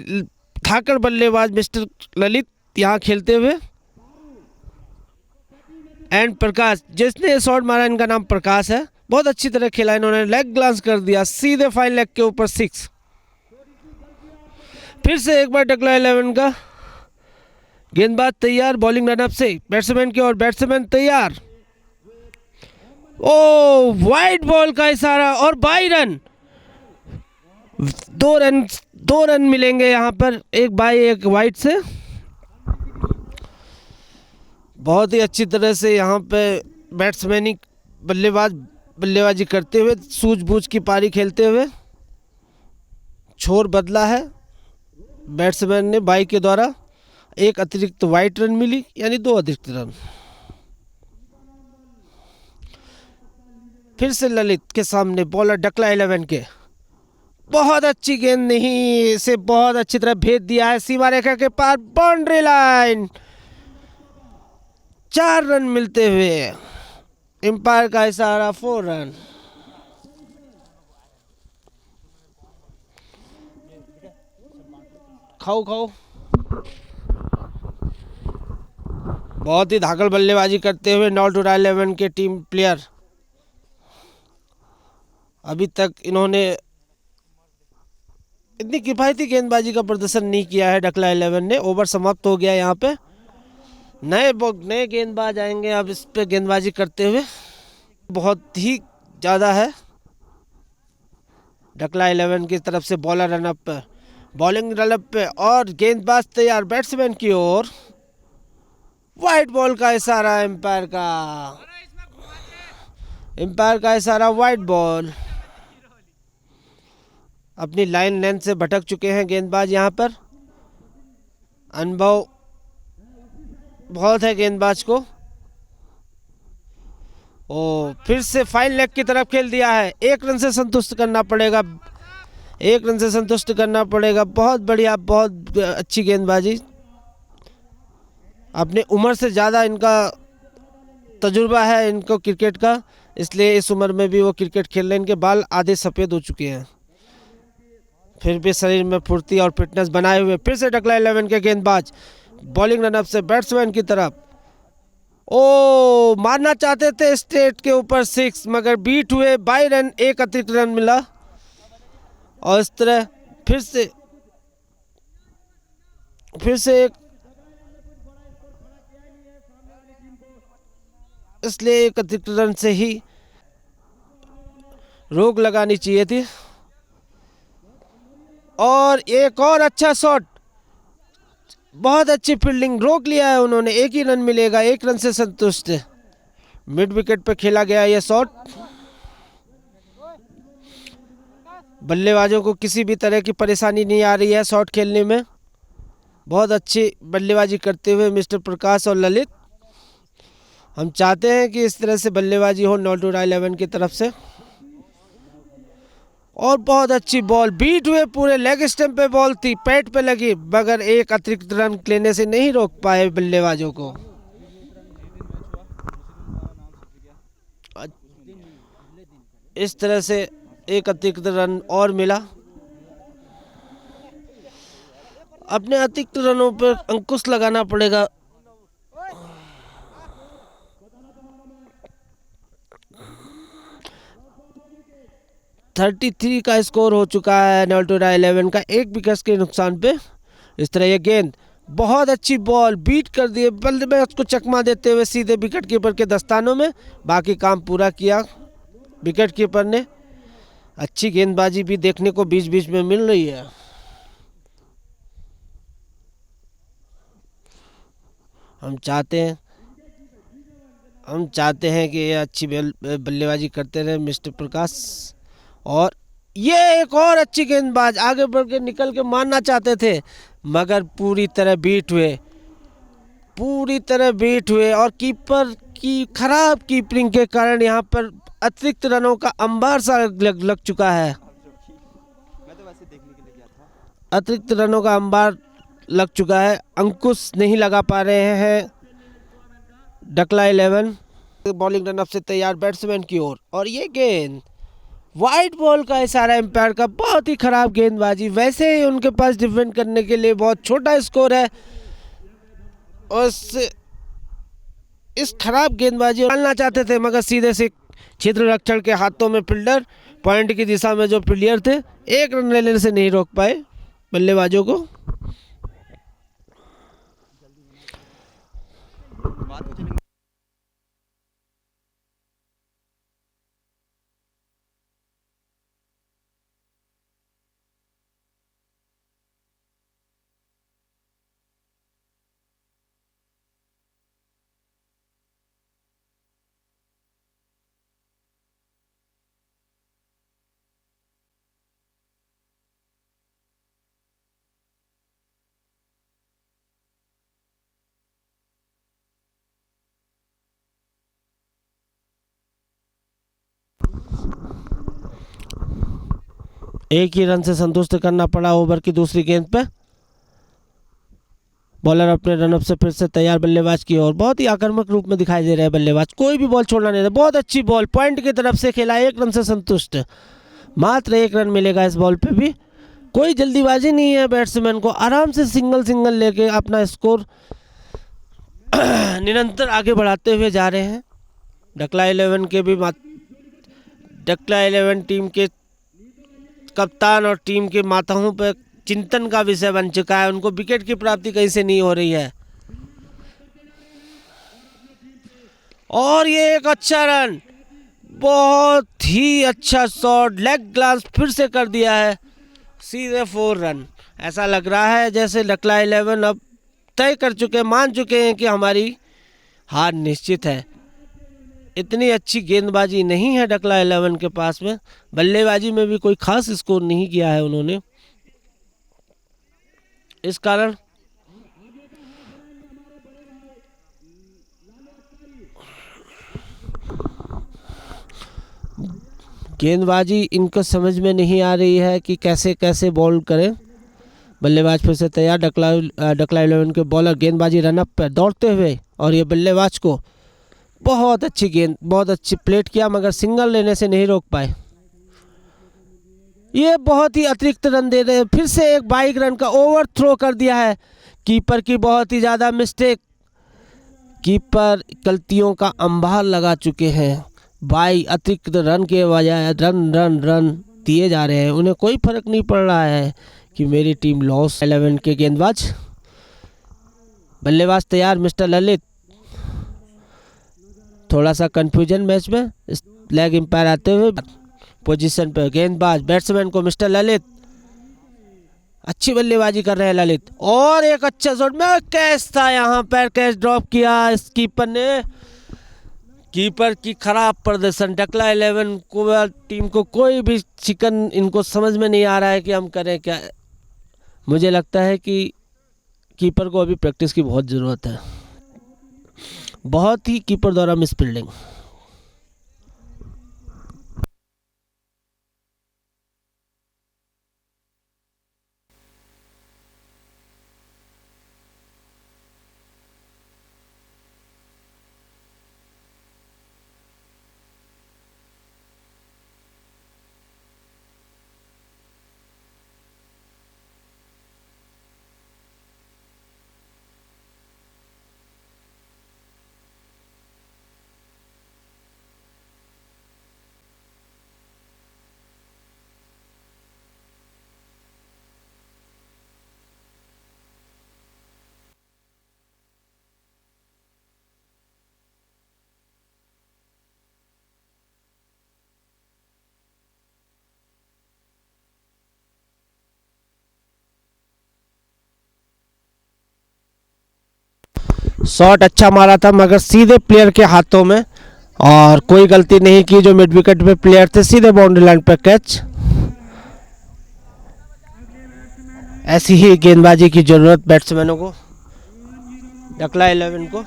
धाकड़ बल्लेबाज मिस्टर ललित यहाँ खेलते हुए, एंड प्रकाश जिसने शॉट मारा, इनका नाम प्रकाश है, बहुत अच्छी तरह खेला इन्होंने, लेग ग्लांस कर दिया सीधे फाइन लेग के ऊपर 6। फिर से एक बार डकला 11 का गेंदबाज तैयार, बॉलिंग लाइनअप से बैट्समैन की ओर, बैट्समैन तैयार। ओ वाइड बॉल का इशारा और 22 रन, 2 रन मिलेंगे यहाँ पर, एक बाई एक वाइड से। बहुत ही अच्छी तरह से यहाँ पे बैट्समैनी बल्लेबाज बल्लेबाजी करते हुए, सूझबूझ की पारी खेलते हुए छोर बदला है बैट्समैन ने बाई के द्वारा। एक अतिरिक्त वाइट रन मिली, यानी 2 अतिरिक्त रन। फिर से ललित के सामने बॉलर डकला 11 के, बहुत अच्छी गेंद नहीं, इसे बहुत अच्छी तरह भेद दिया है सीमा रेखा के पार, बाउंड्री लाइन। 4 रन मिलते हुए एम्पायर का इशारा 4 रन। खाओ खाओ। बहुत ही धाकड़ बल्लेबाजी करते हुए नॉल्टुरा 11 के टीम प्लेयर। अभी तक इन्होंने इतनी किफायती गेंदबाजी का प्रदर्शन नहीं किया है डकला 11 ने। ओवर समाप्त हो गया यहाँ पे। नए गेंदबाज आएंगे अब इस पे गेंदबाजी करते हुए। बहुत ही ज़्यादा है डकला 11 की तरफ से। बॉलर रनअप पे, बॉलिंग रनअप पे और गेंदबाज तैयार बैट्समैन की ओर। वाइट बॉल का इशारा एम्पायर का, एम्पायर का इशारा वाइट बॉल। अपनी लाइन लेंथ से भटक चुके हैं गेंदबाज यहाँ पर। अनुभव बहुत है गेंदबाज को। ओ फिर से फाइन लेग की तरफ खेल दिया है। 1 रन से संतुष्ट करना पड़ेगा, 1 रन से संतुष्ट करना पड़ेगा। बहुत बढ़िया, बहुत अच्छी गेंदबाजी। अपने उम्र से ज़्यादा इनका तजुर्बा है इनको क्रिकेट का, इसलिए इस उम्र में भी वो क्रिकेट खेल रहे हैं। इनके बाल आधे सफ़ेद हो चुके हैं, फिर भी शरीर में फुर्ती और फिटनेस बनाए हुए। फिर से डकला 11 के गेंदबाज बॉलिंग रनअप से बैट्समैन की तरफ। ओ मारना चाहते थे स्ट्रेट के ऊपर 6, मगर बीट हुए। 22 रन, 1 अतिरिक्त रन मिला। और इस तरह फिर से एक, इसलिए 1 अतिरिक्त रन से ही रोक लगानी चाहिए थी। और एक और अच्छा शॉट, बहुत अच्छी फील्डिंग, रोक लिया है उन्होंने। 1 ही रन मिलेगा, 1 रन से संतुष्ट। मिड विकेट पे खेला गया यह शॉट। बल्लेबाजों को किसी भी तरह की परेशानी नहीं आ रही है शॉट खेलने में। बहुत अच्छी बल्लेबाजी करते हुए मिस्टर प्रकाश और ललित। हम चाहते हैं कि इस तरह से बल्लेबाजी हो नॉल्टुरा 11 की तरफ से। और बहुत अच्छी बॉल, बीट हुए, पूरे लेग स्टंप पे बॉल थी, पैड पे लगी, मगर 1 अतिरिक्त रन लेने से नहीं रोक पाए बल्लेबाजों को। इस तरह से 1 अतिरिक्त रन और मिला। अपने अतिरिक्त रनों पर अंकुश लगाना पड़ेगा। (33) का स्कोर हो चुका है नॉल्टुरा 11 का, 1 विकेट के नुकसान पे। इस तरह ये गेंद, बहुत अच्छी बॉल, बीट कर दिए बल्लेबाज को चकमा देते हुए सीधे विकेट कीपर के दस्तानों में। बाकी काम पूरा किया विकेट कीपर ने। अच्छी गेंदबाजी भी देखने को बीच बीच में मिल रही है। हम चाहते हैं कि ये अच्छी बल्लेबाजी करते रहे मिस्टर प्रकाश। और ये एक और अच्छी गेंदबाज, आगे बढ़ के निकल के मारना चाहते थे, मगर पूरी तरह बीट हुए। और कीपर की खराब कीपिंग के कारण यहाँ पर अतिरिक्त रनों का अंबार सा लग चुका है। अतिरिक्त रनों का अंबार लग चुका है। अंकुश नहीं लगा पा रहे हैं डकला 11। बॉलिंग रनअप से तैयार बैट्समैन की ओर। और ये गेंद, वाइट बॉल का इशारा एम्पायर का। बहुत ही खराब गेंदबाजी। वैसे ही उनके पास डिफेंड करने के लिए बहुत छोटा स्कोर है, और इस खराब गेंदबाजी डालना चाहते थे, मगर सीधे से क्षेत्र रक्षण के हाथों में फील्डर, पॉइंट की दिशा में जो प्लेयर थे, 1 रन लेने से नहीं रोक पाए बल्लेबाजों को। एक ही रन से संतुष्ट करना पड़ा ओवर की दूसरी गेंद पे। बॉलर अपने रनअप से फिर से तैयार बल्लेबाज की ओर। बहुत ही आक्रामक रूप में दिखाई दे रहे हैं बल्लेबाज, कोई भी बॉल छोड़ना नहीं था। बहुत अच्छी बॉल पॉइंट की तरफ से खेला, 1 रन से संतुष्ट। मात्र 1 रन मिलेगा इस बॉल पे भी। कोई जल्दीबाजी नहीं है बैट्समैन को, आराम से सिंगल लेके अपना स्कोर निरंतर आगे बढ़ाते हुए जा रहे हैं। डकला 11 टीम के कप्तान और टीम के माताओं पर चिंतन का विषय बन चुका है। उनको विकेट की प्राप्ति कहीं से नहीं हो रही है। और ये एक अच्छा रन, बहुत ही अच्छा शॉट, लेग ग्लांस फिर से कर दिया है, सीधे 4 रन। ऐसा लग रहा है जैसे डकला 11 अब तय कर चुके, मान चुके हैं कि हमारी हार निश्चित है। इतनी अच्छी गेंदबाजी नहीं है डकला 11 के पास में, बल्लेबाजी में भी कोई खास स्कोर नहीं किया है उन्होंने। इस कारण गेंदबाजी इनको समझ में नहीं आ रही है कि कैसे कैसे बॉल करें। बल्लेबाज फिर से तैयार, डकला 11 के बॉलर गेंदबाजी रनअप पर दौड़ते हुए, और ये बल्लेबाज को बहुत अच्छी गेंद, बहुत अच्छी प्लेट किया मगर सिंगल लेने से नहीं रोक पाए। ये बहुत ही अतिरिक्त रन दे रहे हैं। फिर से एक 22 रन का ओवर थ्रो कर दिया है। कीपर की बहुत ही ज़्यादा मिस्टेक, कीपर गलतियों का अंबार लगा चुके हैं। 22 अतिरिक्त रन के बजाय रन दिए जा रहे हैं। उन्हें कोई फर्क नहीं पड़ रहा है कि मेरी टीम लॉस। 11 के गेंदबाज, बल्लेबाज तैयार मिस्टर ललित। थोड़ा सा कंफ्यूजन मैच में, लेग एम्पायर आते हुए पोजीशन पर गेंदबाज बैट्समैन को मिस्टर ललित, अच्छी बल्लेबाजी कर रहे हैं ललित। और एक अच्छा शॉट में कैच था, यहाँ पर कैच ड्रॉप किया इस कीपर ने। कीपर की खराब प्रदर्शन, डकला 11 को, टीम को कोई भी चिकन इनको समझ में नहीं आ रहा है कि हम करें क्या। मुझे लगता है कि कीपर को अभी प्रैक्टिस की बहुत ज़रूरत है। बहुत ही कीपर द्वारा मिस फील्डिंग। शॉट अच्छा मारा था मगर सीधे प्लेयर के हाथों में, और कोई गलती नहीं की जो मिड विकेट पे प्लेयर थे, सीधे बाउंड्री लाइन पर कैच। ऐसी ही गेंदबाजी की जरूरत बैट्समैनों को, डकला 11 को।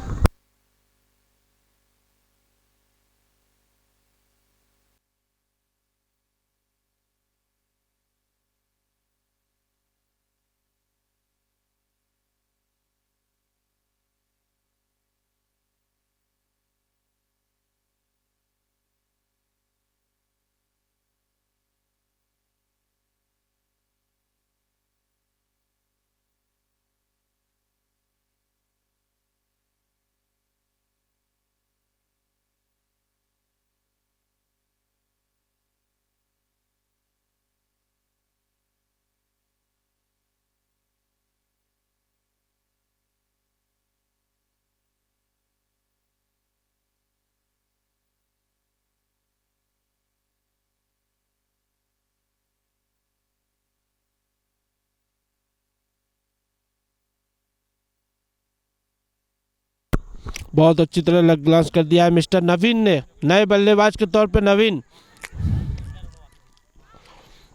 बहुत अच्छी तरह लेग ग्लांस कर दिया है मिस्टर नवीन ने, नए बल्लेबाज के तौर पे नवीन।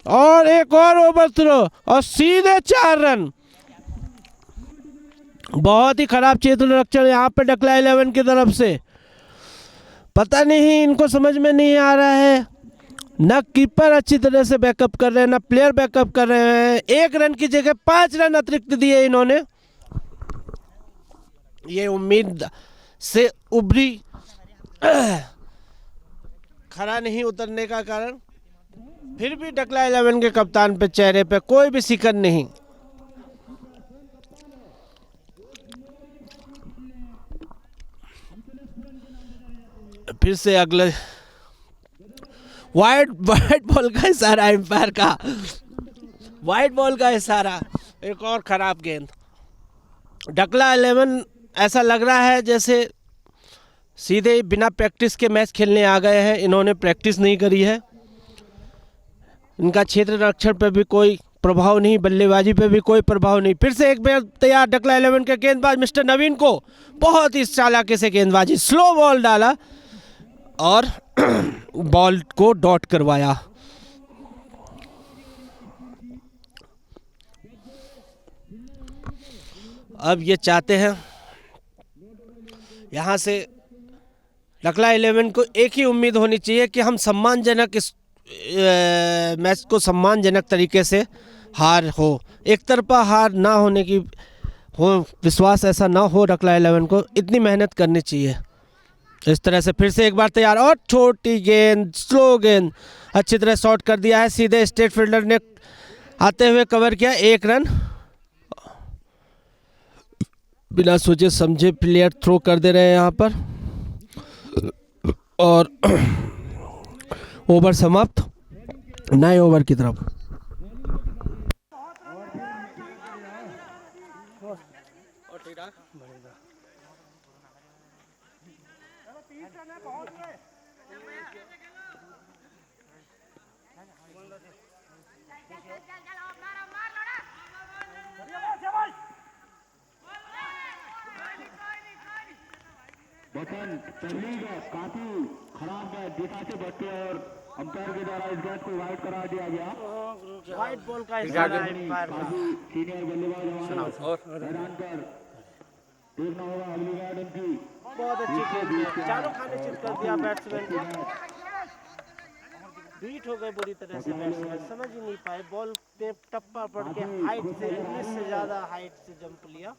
और एक और ओवर थ्रो और सीधे 4 रन। बहुत ही खराब क्षेत्र रक्षण यहाँ पे डकला 11 की तरफ से। पता नहीं इनको समझ में नहीं आ रहा है ना कीपर अच्छी तरह से बैकअप कर रहे हैं, ना प्लेयर बैकअप कर रहे हैं। 1 रन की जगह 5 रन अतिरिक्त दिए इन्होंने। ये उम्मीद से उभरी खरा नहीं उतरने का कारण, फिर भी डकला 11 के कप्तान पे चेहरे पे कोई भी सिकन नहीं। फिर से अगले वाइड बॉल का इशारा, एम्पायर का वाइड बॉल का इशारा। एक और खराब गेंद। डकला 11 ऐसा लग रहा है जैसे सीधे बिना प्रैक्टिस के मैच खेलने आ गए हैं। इन्होंने प्रैक्टिस नहीं करी है। इनका क्षेत्र रक्षण पे भी कोई प्रभाव नहीं, बल्लेबाजी पे भी कोई प्रभाव नहीं। फिर से एक बार तैयार डकला 11 के गेंदबाज मिस्टर नवीन को बहुत ही चालाकी से गेंदबाजी, स्लो बॉल डाला और बॉल को डॉट करवाया। अब ये चाहते हैं यहाँ से डकला 11 को एक ही उम्मीद होनी चाहिए कि हम सम्मानजनक इस मैच को सम्मानजनक तरीके से हार हो, एक तरफा हार ना होने की हो, विश्वास ऐसा ना हो। डकला 11 को इतनी मेहनत करनी चाहिए। इस तरह से फिर से एक बार तैयार और छोटी गेंद, स्लो गेंद, अच्छी तरह शॉट कर दिया है। सीधे स्टेट फील्डर ने आते हुए कवर किया। 1 रन बिना सोचे समझे प्लेयर थ्रो कर दे रहे हैं यहाँ पर और ओवर समाप्त, नए ओवर की तरफ। बसंत पहली गैप काफी खराब गैप दिशा से बचते और अंपायर के द्वारा इस गैप को वाइड करा दिया गया। वाइड बॉल का इशारा एम्पायर का। सीनियर बल्लेबाज हैरान कर देखना होगा अगली गैप इनकी। बहुत अच्छी गेंद है, चारों खाने चित कर दिया बैट्समैन को। बीट हो गए बुरी तरह से बैट्समैन, समझ ही नहीं पाए। बॉल पे टप्पा पड़ के हाइट से 19 से ज्यादा हाइट से जंप लिया।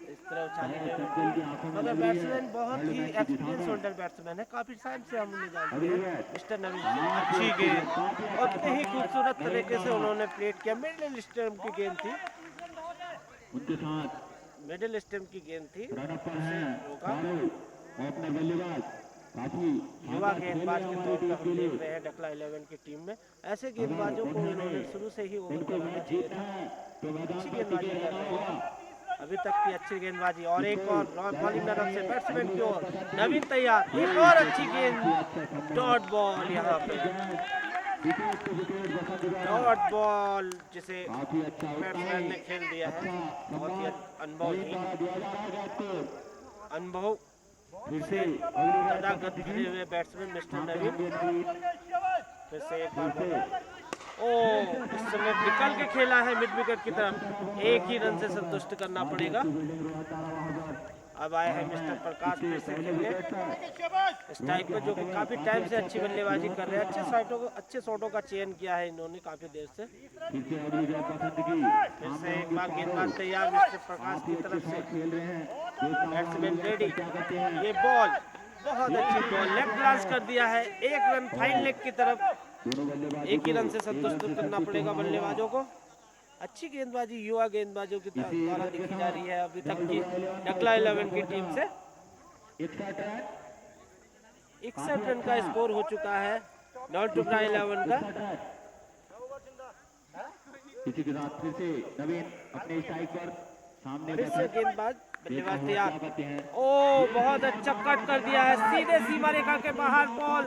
इस तरह उछाली गई, मगर बैट्समैन बहुत ही एक्सपीरियंस होल्डर बैट्समैन है, काफी टाइम से हम उन्हें जानते हैं मिस्टर नवीन। अच्छी गेंद और इतने ही खूबसूरत तरीके से उन्होंने प्लेट किया। मिडिल स्टंप की गेंद थी, उनके साथ मिडिल स्टंप की गेंद थी। अपने बल्लेबाज काफी युवा गेंदबाज के तौर पर हम देख रहे हैं डकला 11 की टीम में। ऐसे गेंदबाजों को इन्होंने शुरू से ही ओवर करना चाहिए था। अच्छी गेंदबाजी कर रहे हैं अभी तक की, अच्छी गेंदबाजी। और एक और बॉलिंग तरफ से बैट्समैन की ओर नवीन तैयार, एक और अच्छी गेंद, डॉट बॉल। यहाँ पे डॉट बॉल जिसे बैट्समैन ने खेल दिया है। बहुत ही अनुभव से तड़ागत भरे हुए बैट्समैन मिस्टर नवीन। फिर से एक बार इस समय निकल के खेला है मिड विकेट की तरफ। 1 ही रन से संतुष्ट करना पड़ेगा। अब आए हैं मिस्टर प्रकाश फिर से खेलने स्ट्राइक पे, जो कि काफी टाइम से अच्छी बल्लेबाजी कर रहे हैं। अच्छे शॉटों का चयन किया है इन्होंने काफी देर से। फिर से एक बार गेंदबाज तैयार मिस्टर प्रकाश की तरफ से, बैट्समैन रेडी। ये बॉल बहुत अच्छी बॉल, लेग ग्लांस कर दिया है। 1 रन फाइन लेग की तरफ। 1 ही रन से संतुष्ट करना पड़ेगा बल्लेबाजों को। अच्छी गेंदबाजी युवा गेंदबाजों की द्वारा दिखी जा रही है अभी तक की डकला 11 की टीम से। 61 रन का स्कोर हो चुका है डकला 11 का। इसी के साथ फिर से नवीन अपने स्ट्राइक पर सामने फिर से गेंदबाज बल्लेबाज तैयार। बहुत अच्छा कट कर दिया है, सीधे सीमा रेखा के बाहर बॉल।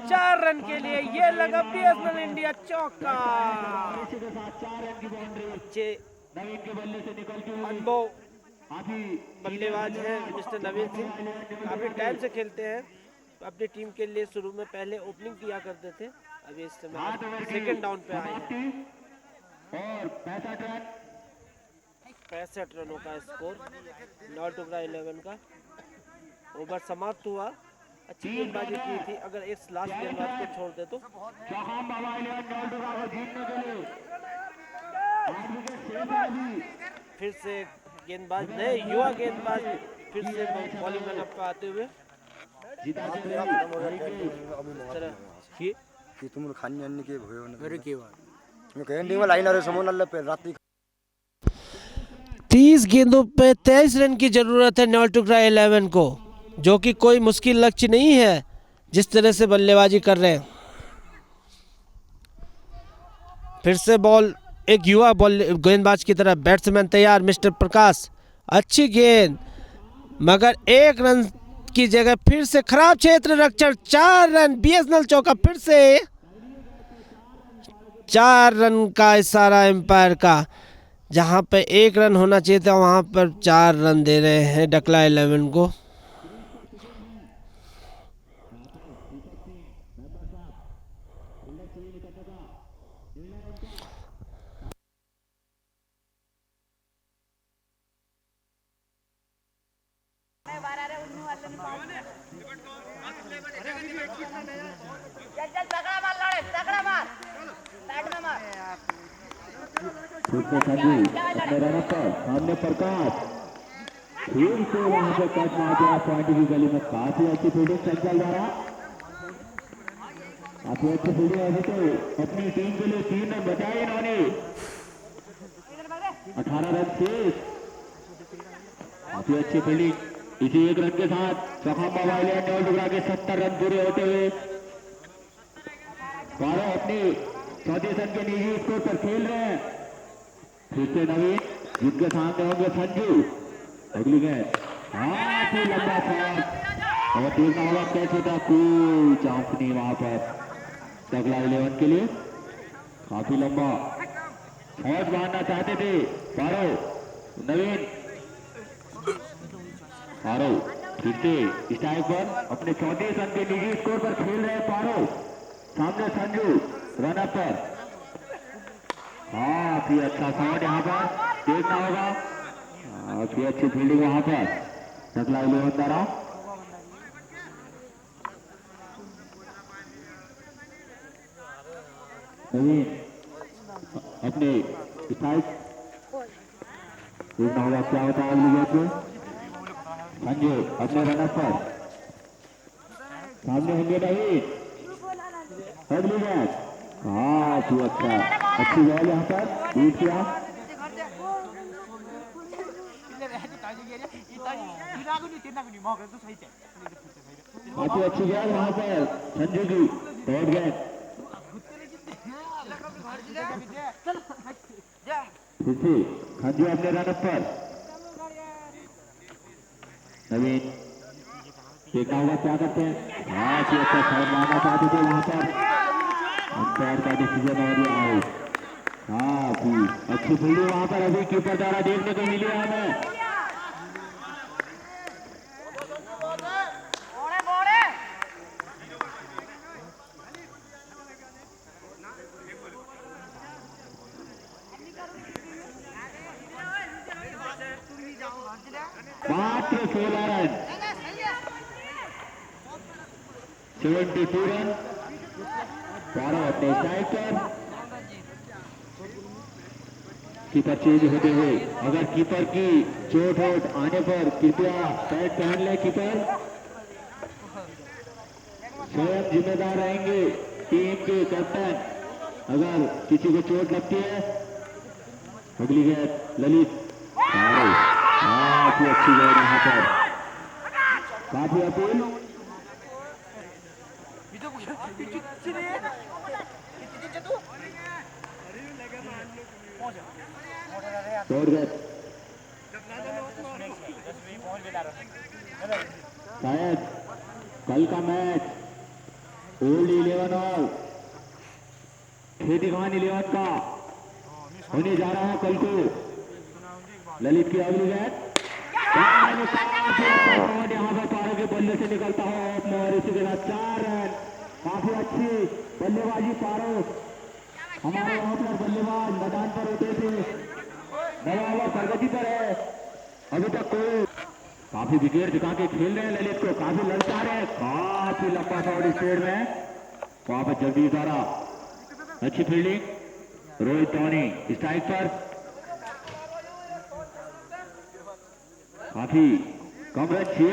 4 रन के लिए ये लगा बीएसएल इंडिया चौका। अनुभव बल्लेबाज है मिस्टर नवीन सिंह, काफी टाइम से खेलते हैं अपनी टीम के लिए। शुरू में पहले ओपनिंग किया करते थे, अभी इस समय सेकंड डाउन पे आए हैं। 65 रनों का स्कोर डकला 11 का। ओवर समाप्त हुआ। अच्छी गेंदबाजी की थी। अगर इस लास्ट गेंदबाज को छोड़ दे तो चौहान बाबा 11 नॉल्डोगा को जीतने के लिए 8 विकेट शेष है अभी। फिर से गेंदबाज नए युवा गेंदबाज फिर से बॉलिंग लाइनअप पे आते हुए कि तुम खानी अन्य के भयो न मेरे की बात मैं कह नहीं वाला लाइनर समोन अल्लाह पे रात 30 गेंदों पे 23 रन की जरूरत है नॉल टुकड़ा 11 को, जो कि कोई मुश्किल लक्ष्य नहीं है जिस तरह से बल्लेबाजी कर रहे हैं। फिर से बॉल एक युवा बॉल गेंदबाज की तरफ, बैट्समैन तैयार मिस्टर प्रकाश, अच्छी गेंद मगर 1 रन की जगह फिर से खराब क्षेत्र रक्षण, 4 रन, बीएसएनएल चौका, फिर से 4 रन का इशारा एम्पायर का, जहां पे 1 रन होना चाहिए था वहां पर 4 रन दे रहे हैं डकला 11 को। अपने रन पर सामने प्रकाश फिर से वहां पे कट मार दिया पॉइंट की गली में। काफी अच्छी फील्डिंग चंचल द्वारा, काफी अच्छी फील्डिंग है। तो अपनी टीम के लिए 3 रन बचाए इन्होंने, 18 रन शेष। काफी अच्छी फील्डिंग। इसी 1 रन के साथ चौहान बाबा 11 नॉल टुकड़ा के 70 रन पूरे होते हुए बारह अपनी 34 रन के निजी स्कोर पर खेल रहे हैं। फिर से नवीन, जिनके सामने होंगे संजू। अगली गेंद काफी लंबा शॉट और देखना होगा कैसे था, कोई चांस नहीं वहां पर टकला 11 के लिए। काफी लंबा शॉट मारना चाहते थे पारो नवीन। पारो फिर से स्ट्राइक पर अपने 34 रन के निजी स्कोर पर खेल रहे हैं पारो। सामने संजू रन अप पर, काफी अच्छा शॉट यहाँ पर देखना होगा। काफी अच्छी फील्डिंग वहां पर टकला 11 द्वारा। अपने स्ट्राइक देखना होगा क्या होता है अगली गेंद में। संजय अपने रन अप पर, सामने होंगे नहीं अगली गेंद। काफी अच्छा, अच्छी बॉल यहाँ पर बीट किया। काफी अच्छी गेंद वहां पर संजू की डॉट गेंद। फिर से संजू अपने रन पर, नवीन देखना होगा क्या करते हैं। काफी अच्छा शॉट मारना चाहते थे वहां पर, अंपायर का डिसीजन और आउट। काफी अच्छी फील्डिंग वहां पर अभी कीपर द्वारा देखने को मिली है हमें। मात्र 16 रन, 72 रन। 12 अपने स्ट्राइक पर, कीपर चेंज होते हुए। अगर कीपर की चोट वोट आने पर कृपया पैड पहन ले कीपर, स्वयं जिम्मेदार रहेंगे टीम के कैप्टन अगर किसी को चोट लगती है। अगली गेंद ललित, काफी अच्छी गेंद यहाँ पर, काफी अपील। शायद कल का मैच ओल्ड 11 और खेती खान 11 का होने जा रहा है कल को। ललित की अगली गेंद, यहाँ पर पारो के बल्ले से निकलता है और इसी के साथ 4 रन। काफी अच्छी बल्लेबाजी पारो, हमारे यहाँ पर बल्लेबाज मैदान पर होते थे, नया ओवर प्रगति पर है। अभी तक कोई काफी विकेट दिखा के खेल रहे हैं ललित को, काफी ललचा रहे हैं, काफी लंबा शॉट स्पीड में वहां पर जगदीश द्वारा अच्छी फील्डिंग, रोहित धोनी स्ट्राइक पर, काफी कम रन चाहिए,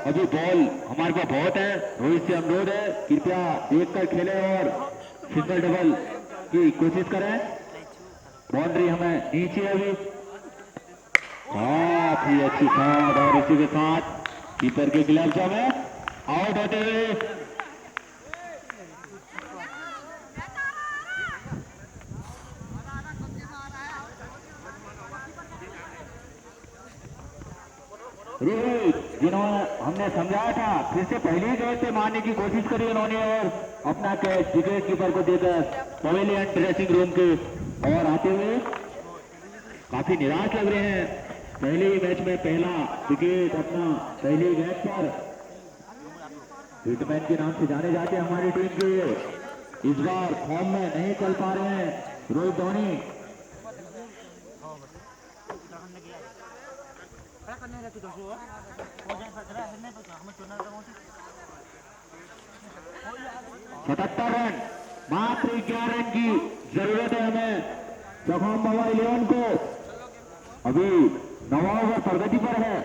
अभी बॉल हमारे पास बहुत है। रोहित से अनुरोध है कृपया देखकर खेलें और सिंगल डबल की कोशिश करें। बाउंड्री हमें नीचे अभी, काफी अच्छी शॉट और इसी के साथ कीपर के ग्लव्स में आउट होते हुए रोहित, जिन्होंने हमने समझाया था, फिर से पहले ही गेंद से मारने की कोशिश करी उन्होंने और अपना कैच विकेट कीपर को देकर पवेलियन ड्रेसिंग रूम के और आते हुए काफी निराश लग रहे हैं। पहले ही मैच में पहला विकेट अपना पहले ही मैच पर हिटमैन के नाम से जाने जाते हैं हमारी टीम के, इस बार फॉर्म में नहीं चल पा रहे हैं रोहित धोनी। सतहत्तर रन, मात्र 11 रन की जरूरत है हमें चौखाम बाबा 11 को। अभी 9 ओवर प्रगति पर है,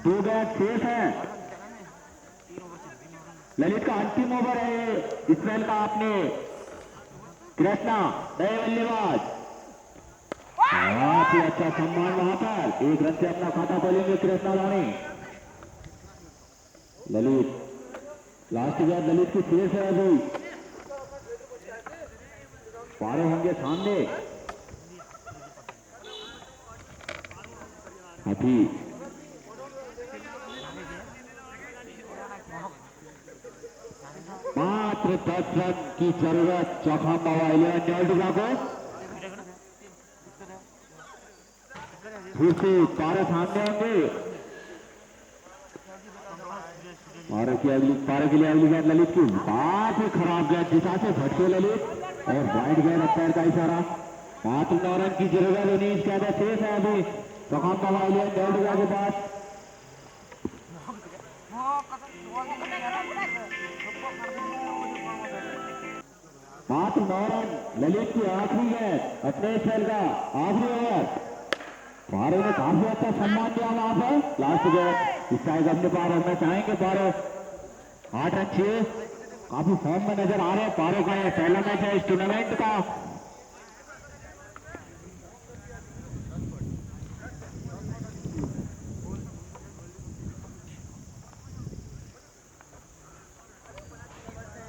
2 गेंद शेष है। ललित का अंतिम ओवर है इस मैच का। अपने कृष्णा नए बल्लेबाज, बहुत ही अच्छा सम्मान वहां पर, 1 रन से अपना खाता खोलेंगे कृष्णा रानी। ललित लास्ट गेंद ललित की शेष है, अभी पारे होंगे सामने। अभी मात्र 10 रन की जरूरत चौखाम बाबा 11 न्यूल्डुगा को। फिर से पारे सामने होंगे, पारे के लिए अगली गेंद ललित की, बहुत ही खराब गेंद, दिशा से भटके ललित और वाइड गेंद अंपायर का इशारा। मात्र 9 रन की जरूरत, 19 गेंद शेष है अभी चौखाम बाबा 11 न्यूल्डुगा के पास। मात्र 9 रन, ललित की आखिरी गेंद, अपने खेल का आखिरी ओवर। पारे ने काफी अच्छा सम्मान दिया वहां पर, लास्ट गेंद स्ट्राइक अपने पार होना चाहेंगे। पारे 8 रन चाहिए, काफी फॉर्म में नजर आ रहे हैं पारे का। यह पहला मैच है इस टूर्नामेंट का।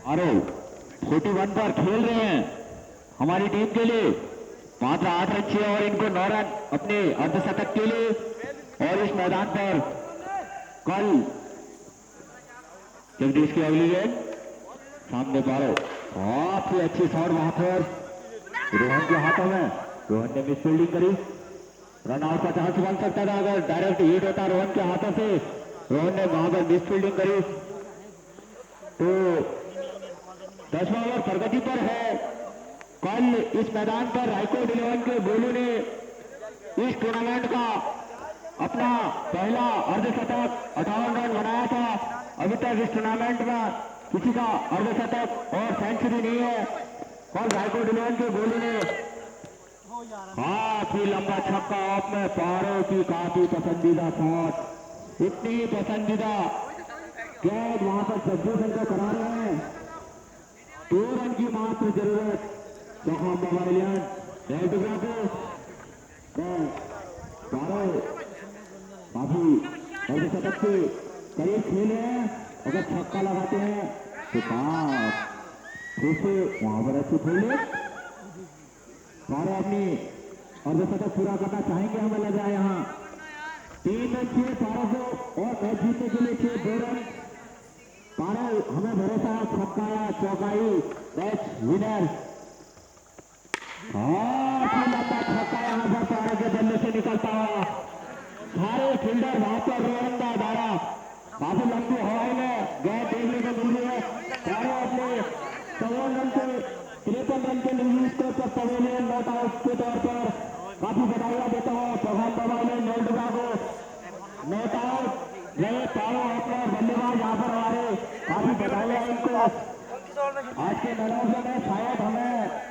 अरे 41 पर खेल रहे हैं हमारी टीम के लिए, मात्र 8 रन चाहिए और इनको 9 रन अपने अर्धशतक के लिए। और इस मैदान पर कल जगदीश की अगली गेंद सामने पारो, काफी अच्छी शॉट वहां पर रोहन के हाथों में, रोहन ने मिस फील्डिंग करी, रन आउट का चांस बन सकता था अगर डायरेक्ट हिट होता रोहन के हाथों से। रोहन ने वहां पर मिस फील्डिंग करी तो 10वां ओवर प्रगति पर है। कल इस मैदान पर रायकोट 11 के बोलू ने इस टूर्नामेंट का अपना पहला अर्धशतक 58 रन बनाया था। अभी तक इस टूर्नामेंट में किसी का अर्धशतक और सेंचुरी नहीं है। कल रायकोट 11 के बोलू ने काफी लंबा छक्का ऑफ में, पारों की काफी पसंदीदा शॉट, इतनी पसंदीदा गेंद वहां पर जगदीशन को करा रहे हैं। 2 रन की मात्र जरूरत चौखाम बाबा 11 न्यूल्डुगा को। काफी अर्धशतक के करीब खेले हैं, अगर छक्का लगाते हैं तो फिर से वहां पर अच्छी खेले, अपनी अर्धशतक पूरा करना चाहेंगे हमें लग रहा है। यहाँ 3 रन चाहिए पारो को और मैच जीतने के लिए चाहिए 2 रन। पारो हमें भरोसा है, छक्का या चौकाई मैच विनर। लंबा छक्का यहाँ पर पारो के बल्ले से निकलता हुआ, सारे फील्डर वहां पर रोहन का दारा, काफी लंबी हवाई में गेंद देखने को मिल रही है। पारो अपने 54 रन के 53 रन के लीड स्कोर पर पवेलियन नॉट आउट के तौर पर काफी बधाइयां देता हूं चौहान बाबा ने न्यूल्डुगा को। Note out. ये पावर ओपनर बल्लेबाज यहाँ पर हमारे काफी बधाई है इनको। आज के मैदान में शायद हमें